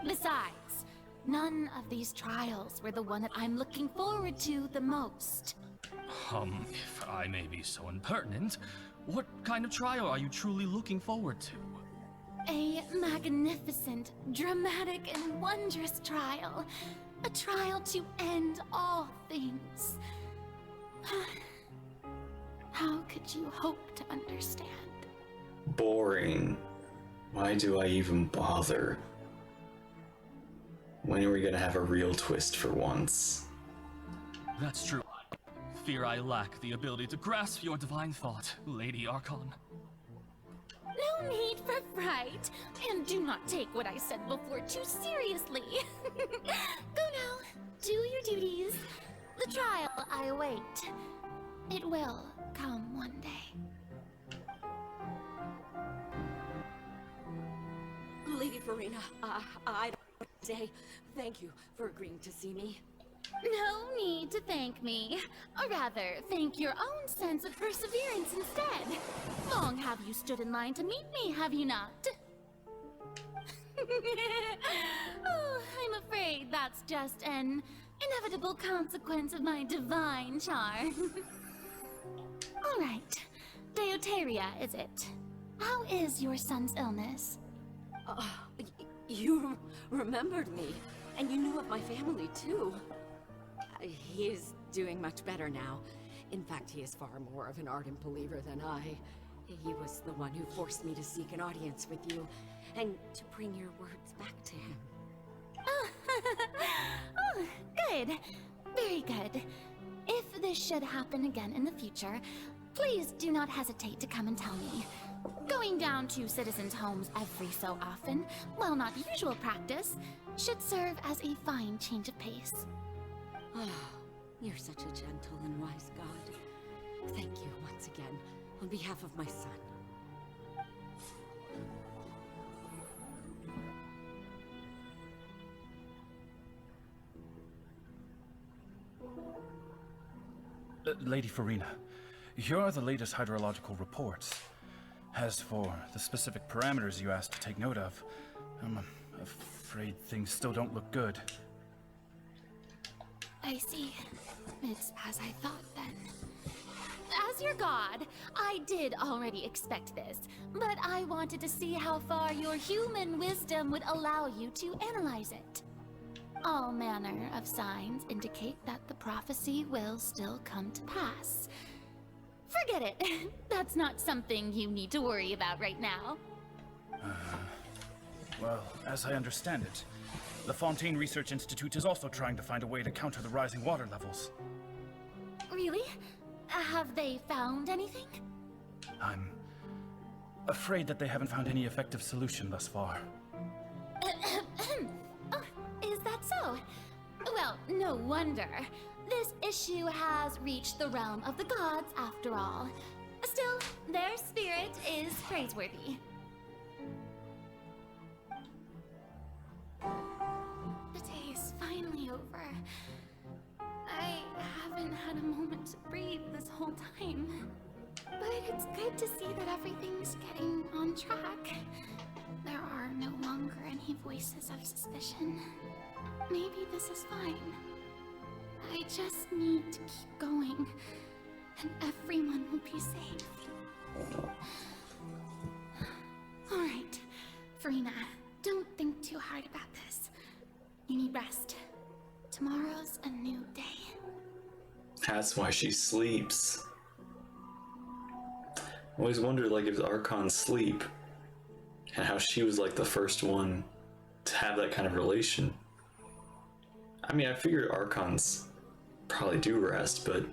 Besides, none of these trials were the one that I'm looking forward to the most. If I may be so impertinent, what kind of trial are you truly looking forward to? A magnificent, dramatic, and wondrous trial. A trial to end all things. How could you hope to understand? Boring. Why do I even bother? When are we gonna have a real twist for once? That's true. Fear I lack the ability to grasp your divine thought, Lady Archon. No need for fright, and do not take what I said before too seriously. Go now, do your duties. The trial I await. It will come one day. Lady Furina, I don't say thank you for agreeing to see me. No need to thank me. Or rather, thank your own sense of perseverance instead. Long have you stood in line to meet me, have you not? Oh, I'm afraid that's just an inevitable consequence of my divine charm. All right. Deoteria, is it? How is your son's illness? You remembered me, and you knew of my family, too. He is doing much better now. In fact, he is far more of an ardent believer than I. He was the one who forced me to seek an audience with you, and to bring your words back to him. Oh, good. Very good. If this should happen again in the future, please do not hesitate to come and tell me. Going Going down to citizens' homes every so often, while not usual practice, should serve as a fine change of pace. Oh, you're such a gentle and wise god. Thank you once again, on behalf of my son. Lady Furina, here are the latest hydrological reports. As for the specific parameters you asked to take note of, I'm afraid things still don't look good. I see. It's as I thought then. As your god, I did already expect this, but I wanted to see how far your human wisdom would allow you to analyze it. All manner of signs indicate that the prophecy will still come to pass. Forget it. That's not something you need to worry about right now. Well, as I understand it, the Fontaine Research Institute is also trying to find a way to counter the rising water levels. Really? Have they found anything? I'm afraid that they haven't found any effective solution thus far. Oh, is that so? Well, no wonder. This issue has reached the realm of the gods, after all. Still, their spirit is praiseworthy. The day is finally over. I haven't had a moment to breathe this whole time. But it's good to see that everything's getting on track. There are no longer any voices of suspicion. Maybe this is fine. I just need to keep going, and everyone will be safe. Alright, Furina, don't think too hard about this. You need rest. Tomorrow's a new day. That's why she sleeps. I always wondered, like, if Archon sleep, and how she was, like, the first one to have that kind of relation. I mean, I figured Archons probably do rest, but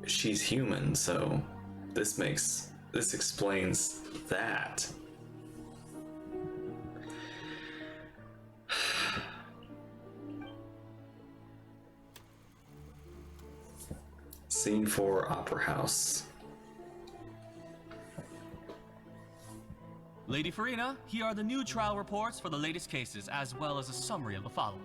she's human, so this explains that. Scene 4, Opera House. Lady Furina, here are the new trial reports for the latest cases, as well as a summary of the follow-up.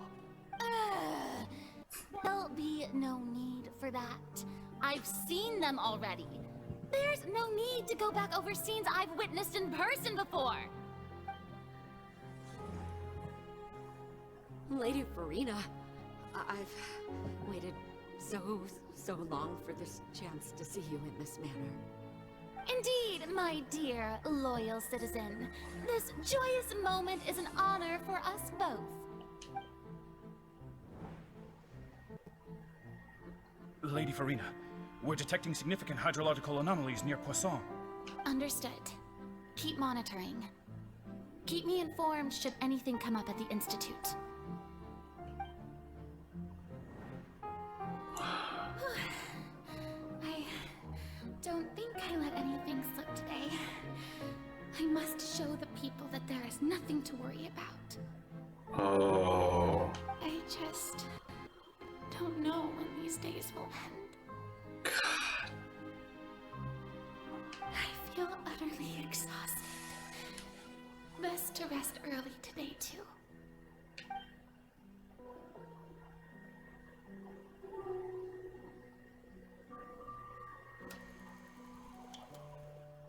There'll be no need for that. I've seen them already. There's no need to go back over scenes I've witnessed in person before. Lady Furina, I've waited so long for this chance to see you in this manner. Indeed, my dear, loyal citizen. This joyous moment is an honor for us both. Lady Furina, we're detecting significant hydrological anomalies near Poisson. Understood. Keep monitoring. Keep me informed should anything come up at the Institute. I don't think I let anything slip today. I must show the people that there is nothing to worry about. Oh. I just don't know when these days will end. God. I feel utterly exhausted. Best to rest early today, too.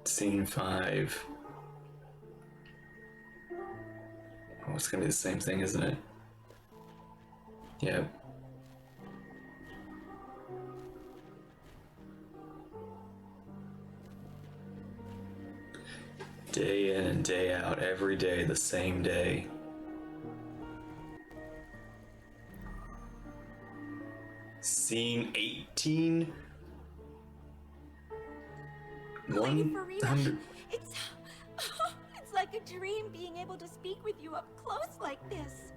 Scene 5. Oh, it's gonna be the same thing, isn't it? Yep. Day in and day out, every day, the same day. Scene 18. Lady Furina, it's like a dream being able to speak with you up close like this.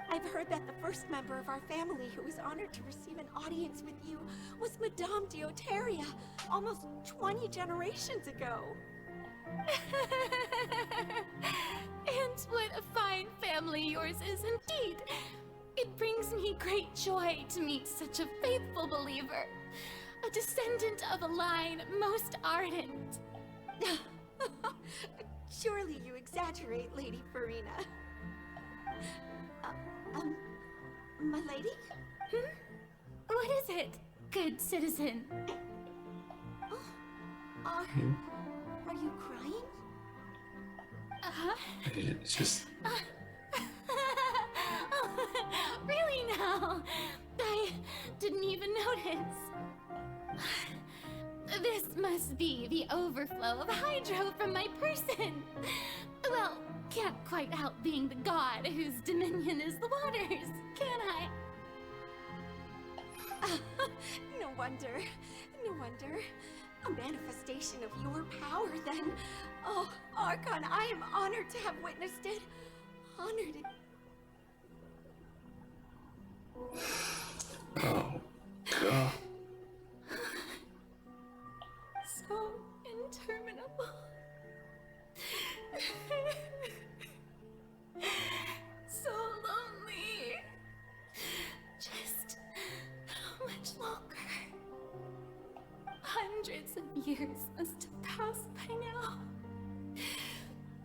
I've I've heard that the first member of our family who was honored to receive an audience with you was Madame Deoteria, almost 20 generations ago. And what a fine family yours is indeed. It brings me great joy to meet such a faithful believer, a descendant of a line most ardent. Surely you exaggerate, Lady Furina. My lady? What is it, good citizen? Are you crying? It's just... Really now? I didn't even notice. This must be the overflow of hydro from my person. Well, can't quite help being the god whose dominion is the waters, can I? No wonder. No wonder. A manifestation of your power, then. Oh, Archon, I am honored to have witnessed it. Honored it. Oh, God. So interminable. So lonely. Just how much longer? Hundreds of years must have passed by now.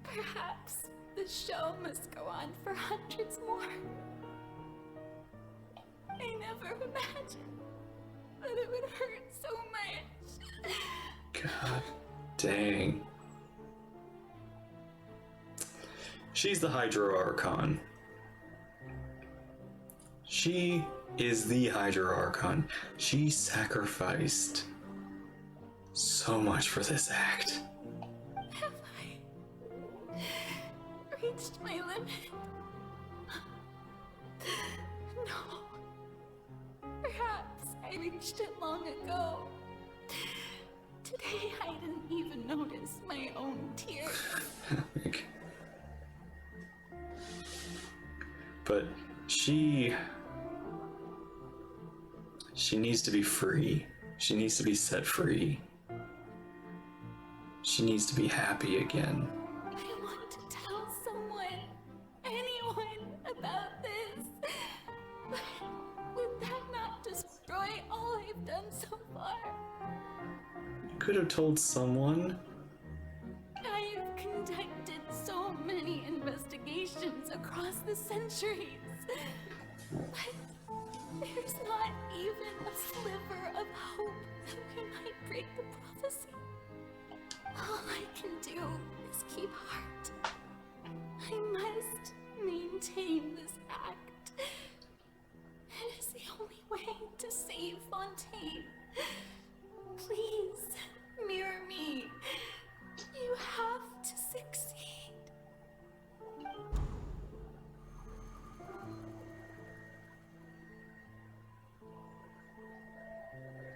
Perhaps the show must go on for hundreds more. I never imagined that it would hurt so much. God dang. She's the Hydro Archon. She is the Hydro Archon. She sacrificed so much for this act. Have I reached my limit? No. Perhaps I reached it long ago. Today I didn't even notice my own tears. But she needs to be free. She needs to be set free. She needs to be happy again. I want to tell someone, anyone, about this. But would that not destroy all I've done so far? You could have told someone. I have conducted so many investigations across the centuries. But there's not even a sliver of hope that we might break the prophecy. All I can do is keep heart. I must maintain this act. It is the only way to save Fontaine. Please, mirror me. You have to succeed.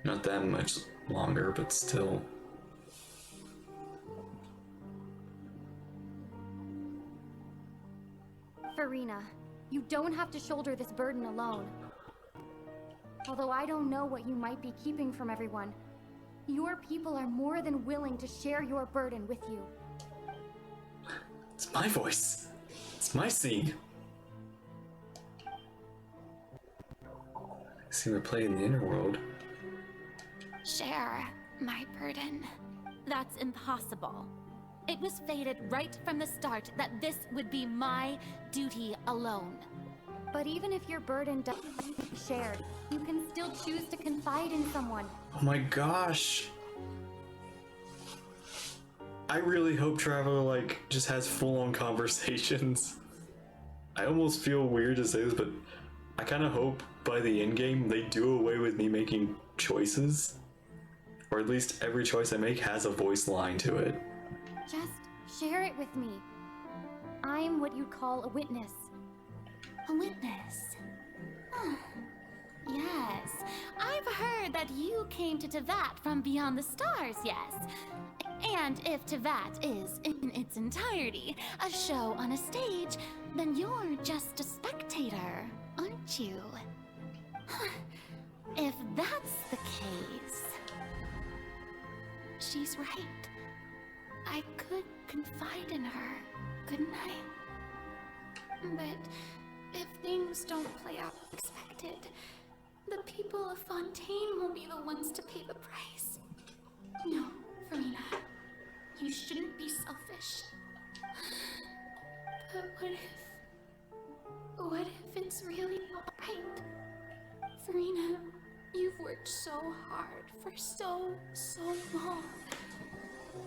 Not that much longer, but still. Furina, you don't have to shoulder this burden alone. Although I don't know what you might be keeping from everyone, your people are more than willing to share your burden with you. It's my voice. It's my scene. I see we're playing the inner world. Share my burden. That's impossible. It was fated right from the start that this would be my duty alone. But even if your burden doesn't be shared, you can still choose to confide in someone. Oh my gosh. I really hope Traveler, just has full-on conversations. I almost feel weird to say this, but I kind of hope by the end game they do away with me making choices. Or at least every choice I make has a voice line to it. Just share it with me. I'm what you'd call a witness. A witness? Yes, I've heard that you came to Tevat from beyond the stars, yes. And if Tevat is, in its entirety, a show on a stage, then you're just a spectator. you? If that's the case... She's right. I could confide in her, couldn't I? But if things don't play out as expected, the people of Fontaine will be the ones to pay the price. No, Furina, you shouldn't be selfish. But what if it's really not right? Furina, you've worked so hard for so long.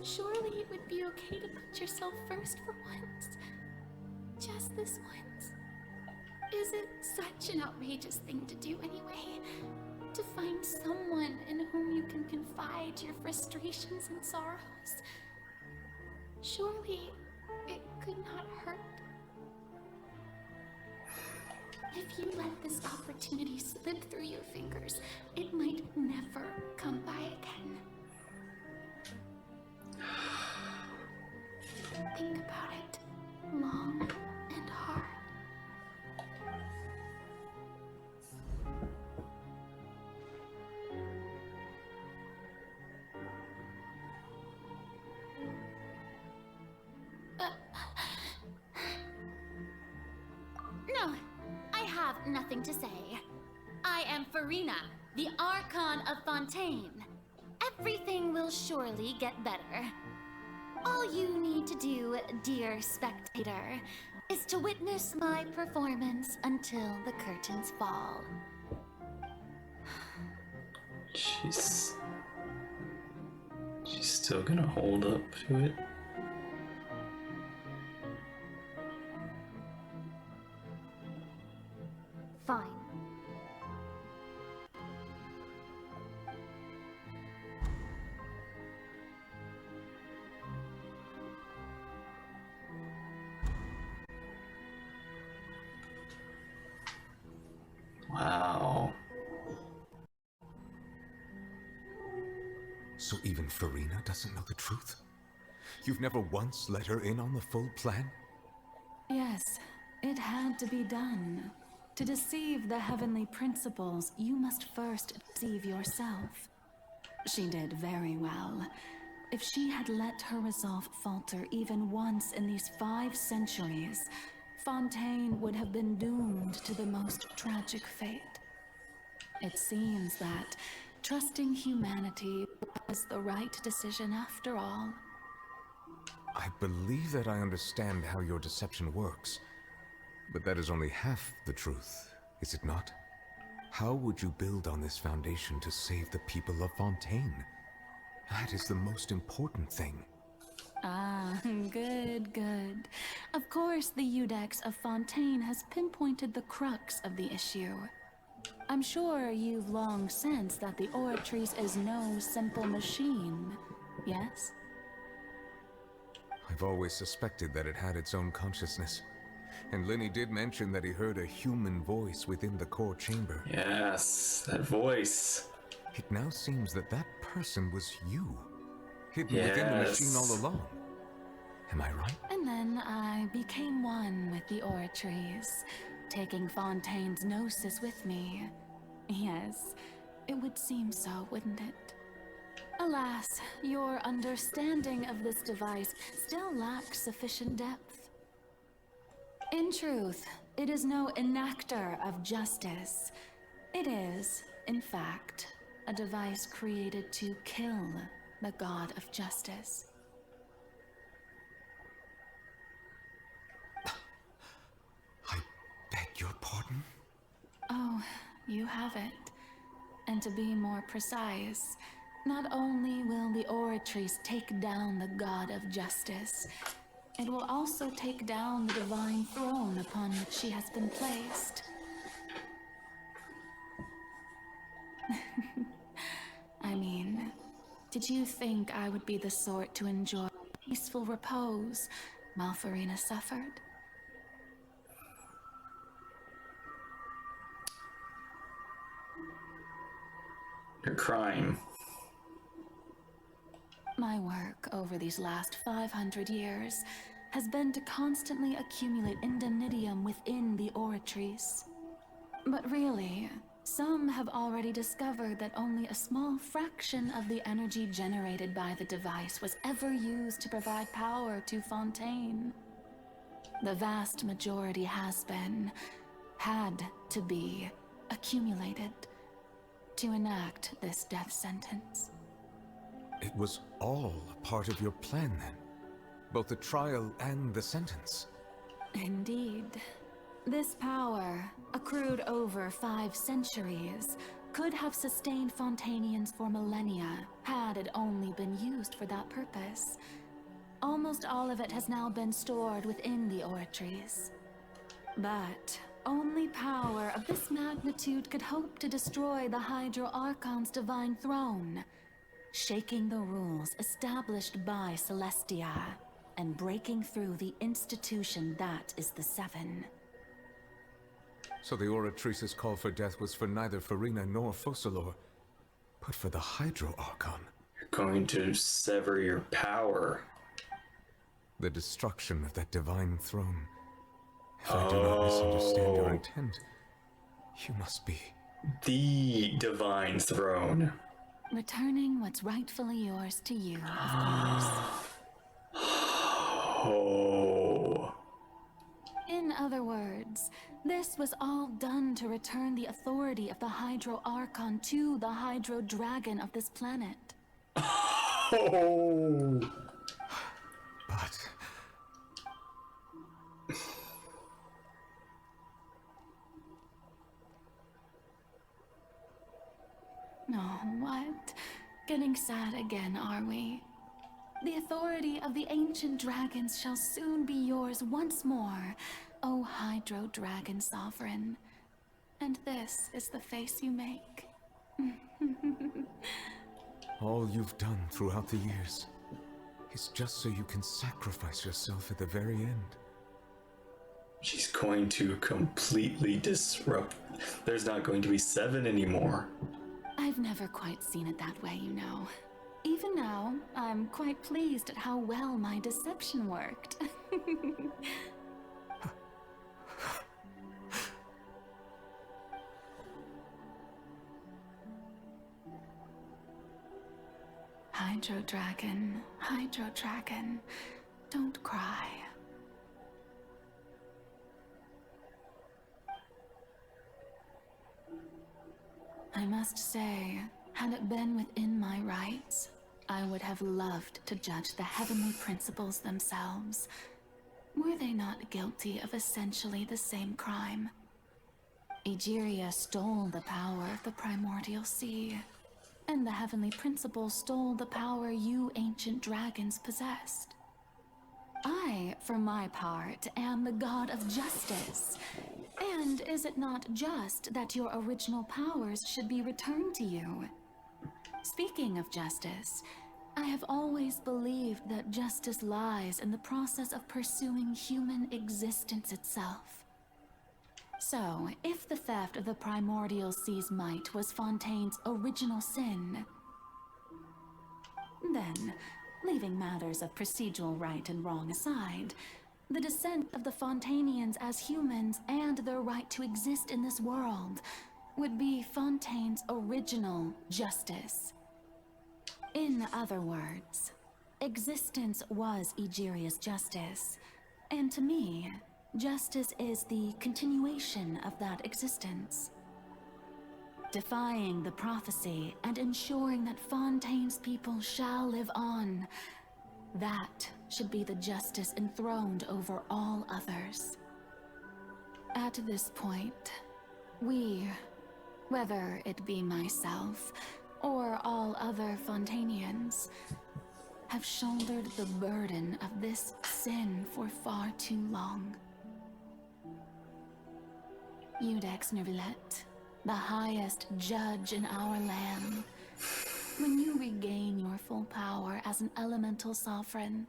Surely it would be okay to put yourself first for once. Just this once. Is it such an outrageous thing to do anyway? To find someone in whom you can confide your frustrations and sorrows? Surely it could not hurt. If you let this opportunity slip through your fingers, it might never come by again. Think about it long and hard. No, I have nothing to say. I am Furina, the Archon of Fontaine. Everything will surely get better. All you need to do, dear spectator, is to witness my performance until the curtains fall. She's still gonna hold up to it. Fine. Wow. So even Furina doesn't know the truth? You've never once let her in on the full plan? Yes, it had to be done. To deceive the heavenly principles, you must first deceive yourself. She did very well. If she had let her resolve falter even once in these 5 centuries, Fontaine would have been doomed to the most tragic fate. It seems that trusting humanity was the right decision after all. I believe that I understand how your deception works, but that is only half the truth, is it not? How would you build on this foundation to save the people of Fontaine? That is the most important thing. Ah, good, good. Of course, the Iudex of Fontaine has pinpointed the crux of the issue. I'm sure you've long sensed that the Oratrice is no simple machine, yes? I've always suspected that it had its own consciousness. And Lenny did mention that he heard a human voice within the core chamber. Yes, that voice. It now seems that that person was you, hidden within the machine all along. Am I right? And then I became one with the Oratrice, taking Fontaine's gnosis with me. Yes, it would seem so, wouldn't it? Alas, your understanding of this device still lacks sufficient depth. In truth, it is no enactor of justice. It is, in fact, a device created to kill the god of justice. I beg your pardon? Oh, you have it. And to be more precise, not only will the Oratrice take down the god of justice, it will also take down the divine throne upon which she has been placed. I mean, did you think I would be the sort to enjoy peaceful repose while Furina suffered? You're crying. My work over these last 500 years has been to constantly accumulate indemnitium within the Oratrice. But really, some have already discovered that only a small fraction of the energy generated by the device was ever used to provide power to Fontaine. The vast majority had to be, accumulated to enact this death sentence. It was all a part of your plan then? Both the trial and the sentence? Indeed. This power, accrued over 5 centuries, could have sustained Fontainians for millennia had it only been used for that purpose. Almost all of it has now been stored within the oratories. But only power of this magnitude could hope to destroy the Hydro Archon's divine throne, shaking the rules established by Celestia, and breaking through the institution that is the Seven. So the Oratrice's call for death was for neither Furina nor Focalor, but for the Hydro Archon. You're going to sever your power. The destruction of that divine throne. If I do not misunderstand your intent, you must be... the divine throne. Returning what's rightfully yours to you, of course. Oh. In other words, this was all done to return the authority of the Hydro Archon to the Hydro Dragon of this planet. Oh. But... Oh, what? Getting sad again, are we? The authority of the ancient dragons shall soon be yours once more, O Hydro Dragon Sovereign. And this is the face you make. all you've done throughout the years is just so you can sacrifice yourself at the very end. She's going to completely disrupt. There's not going to be 7 anymore. I've never quite seen it that way, you know. Even now, I'm quite pleased at how well my deception worked. Hydro Dragon, don't cry. I must say, had it been within my rights, I would have loved to judge the heavenly principles themselves. Were they not guilty of essentially the same crime? Egeria stole the power of the primordial sea, and the heavenly principles stole the power you ancient dragons possessed. I, for my part, am the god of justice. And is it not just that your original powers should be returned to you? Speaking of justice, I have always believed that justice lies in the process of pursuing human existence itself. So, if the theft of the primordial sea's might was Fontaine's original sin, then, leaving matters of procedural right and wrong aside, the descent of the Fontainians as humans and their right to exist in this world would be Fontaine's original justice. In other words, existence was Egeria's justice, and to me, justice is the continuation of that existence. Defying the prophecy and ensuring that Fontaine's people shall live on, that should be the justice enthroned over all others. At this point, we, whether it be myself or all other Fontainians, have shouldered the burden of this sin for far too long. Iudex Nervillet, the highest judge in our land, when you regain your full power as an elemental sovereign,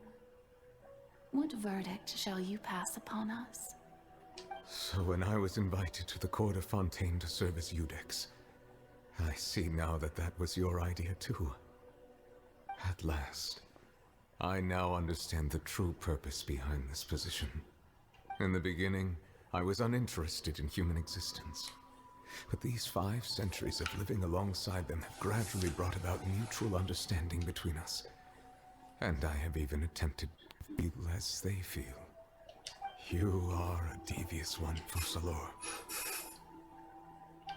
what verdict shall you pass upon us? So when I was invited to the court of Fontaine to serve as Iudex, I see now that that was your idea too. At last, I now understand the true purpose behind this position. In the beginning, I was uninterested in human existence. but these 5 centuries of living alongside them have gradually brought about mutual understanding between us. And I have even attempted to feel as they feel. You are a devious one, Fussalor.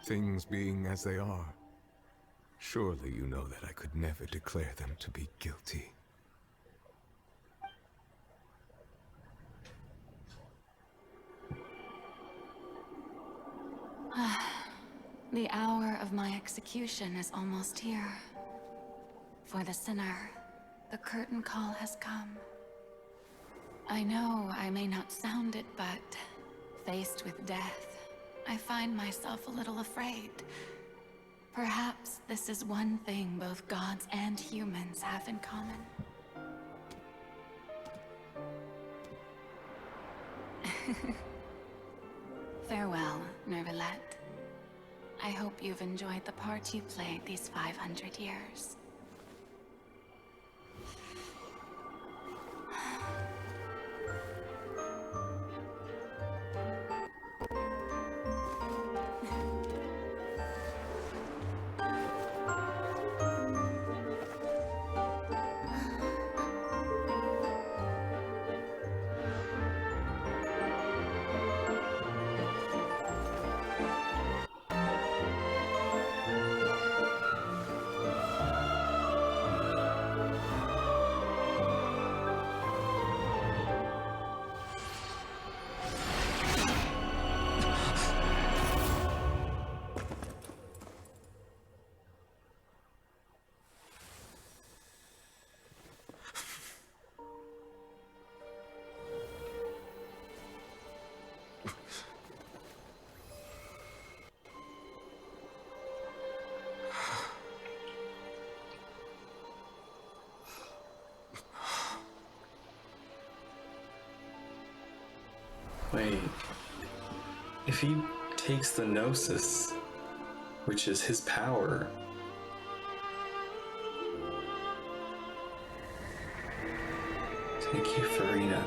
Things being as they are, surely you know that I could never declare them to be guilty. The hour of my execution is almost here. For the sinner, the curtain call has come. I know I may not sound it, but faced with death, I find myself a little afraid. Perhaps this is one thing both gods and humans have in common. Farewell, Nervalette. I hope you've enjoyed the part you played these 500 years. Wait, if he takes the Gnosis, which is his power, thank you, Furina.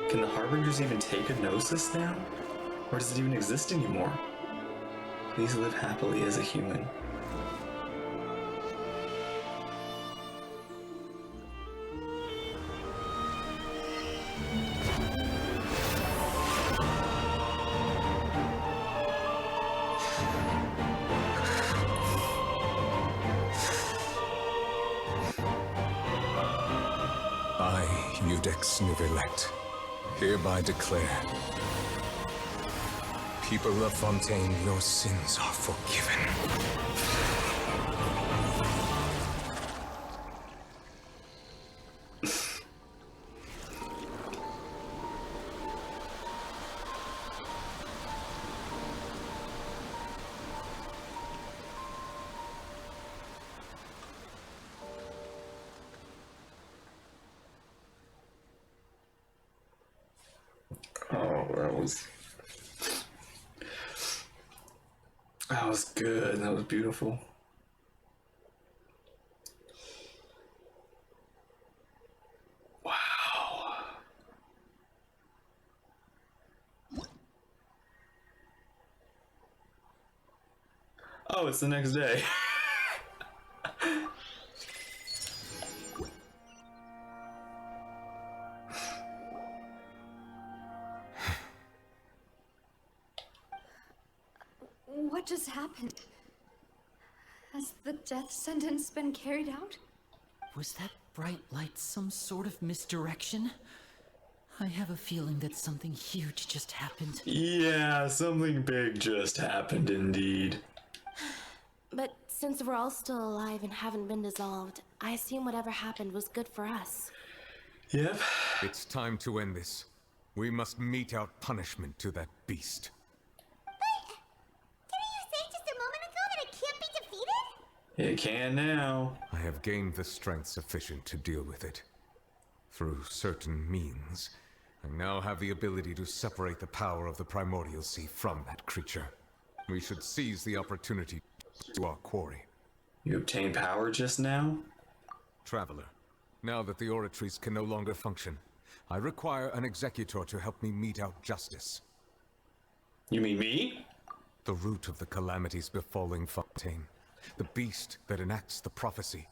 Can the Harbingers even take a Gnosis now? Or does it even exist anymore? Please live happily as a human. Nervalette, hereby declare, people of Fontaine, your sins are forgiven. That was good. That was beautiful. Wow. Oh, it's the next day. What just happened? Has the death sentence been carried out? Was that bright light some sort of misdirection? I have a feeling that something huge just happened. Yeah, something big just happened indeed. But since we're all still alive and haven't been dissolved, I assume whatever happened was good for us. Yep. It's time to end this. We must mete out punishment to that beast. It can now. I have gained the strength sufficient to deal with it. Through certain means, I now have the ability to separate the power of the Primordial Sea from that creature. We should seize the opportunity to our quarry. You obtained power just now? Traveler, now that the oratories can no longer function, I require an executor to help me mete out justice. You mean me? The root of the calamities befalling Fontaine. The beast that enacts the prophecy.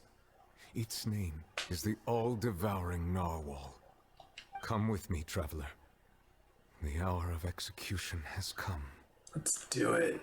Its name is the all-devouring narwhal. Come with me, traveler. The hour of execution has come. Let's do it.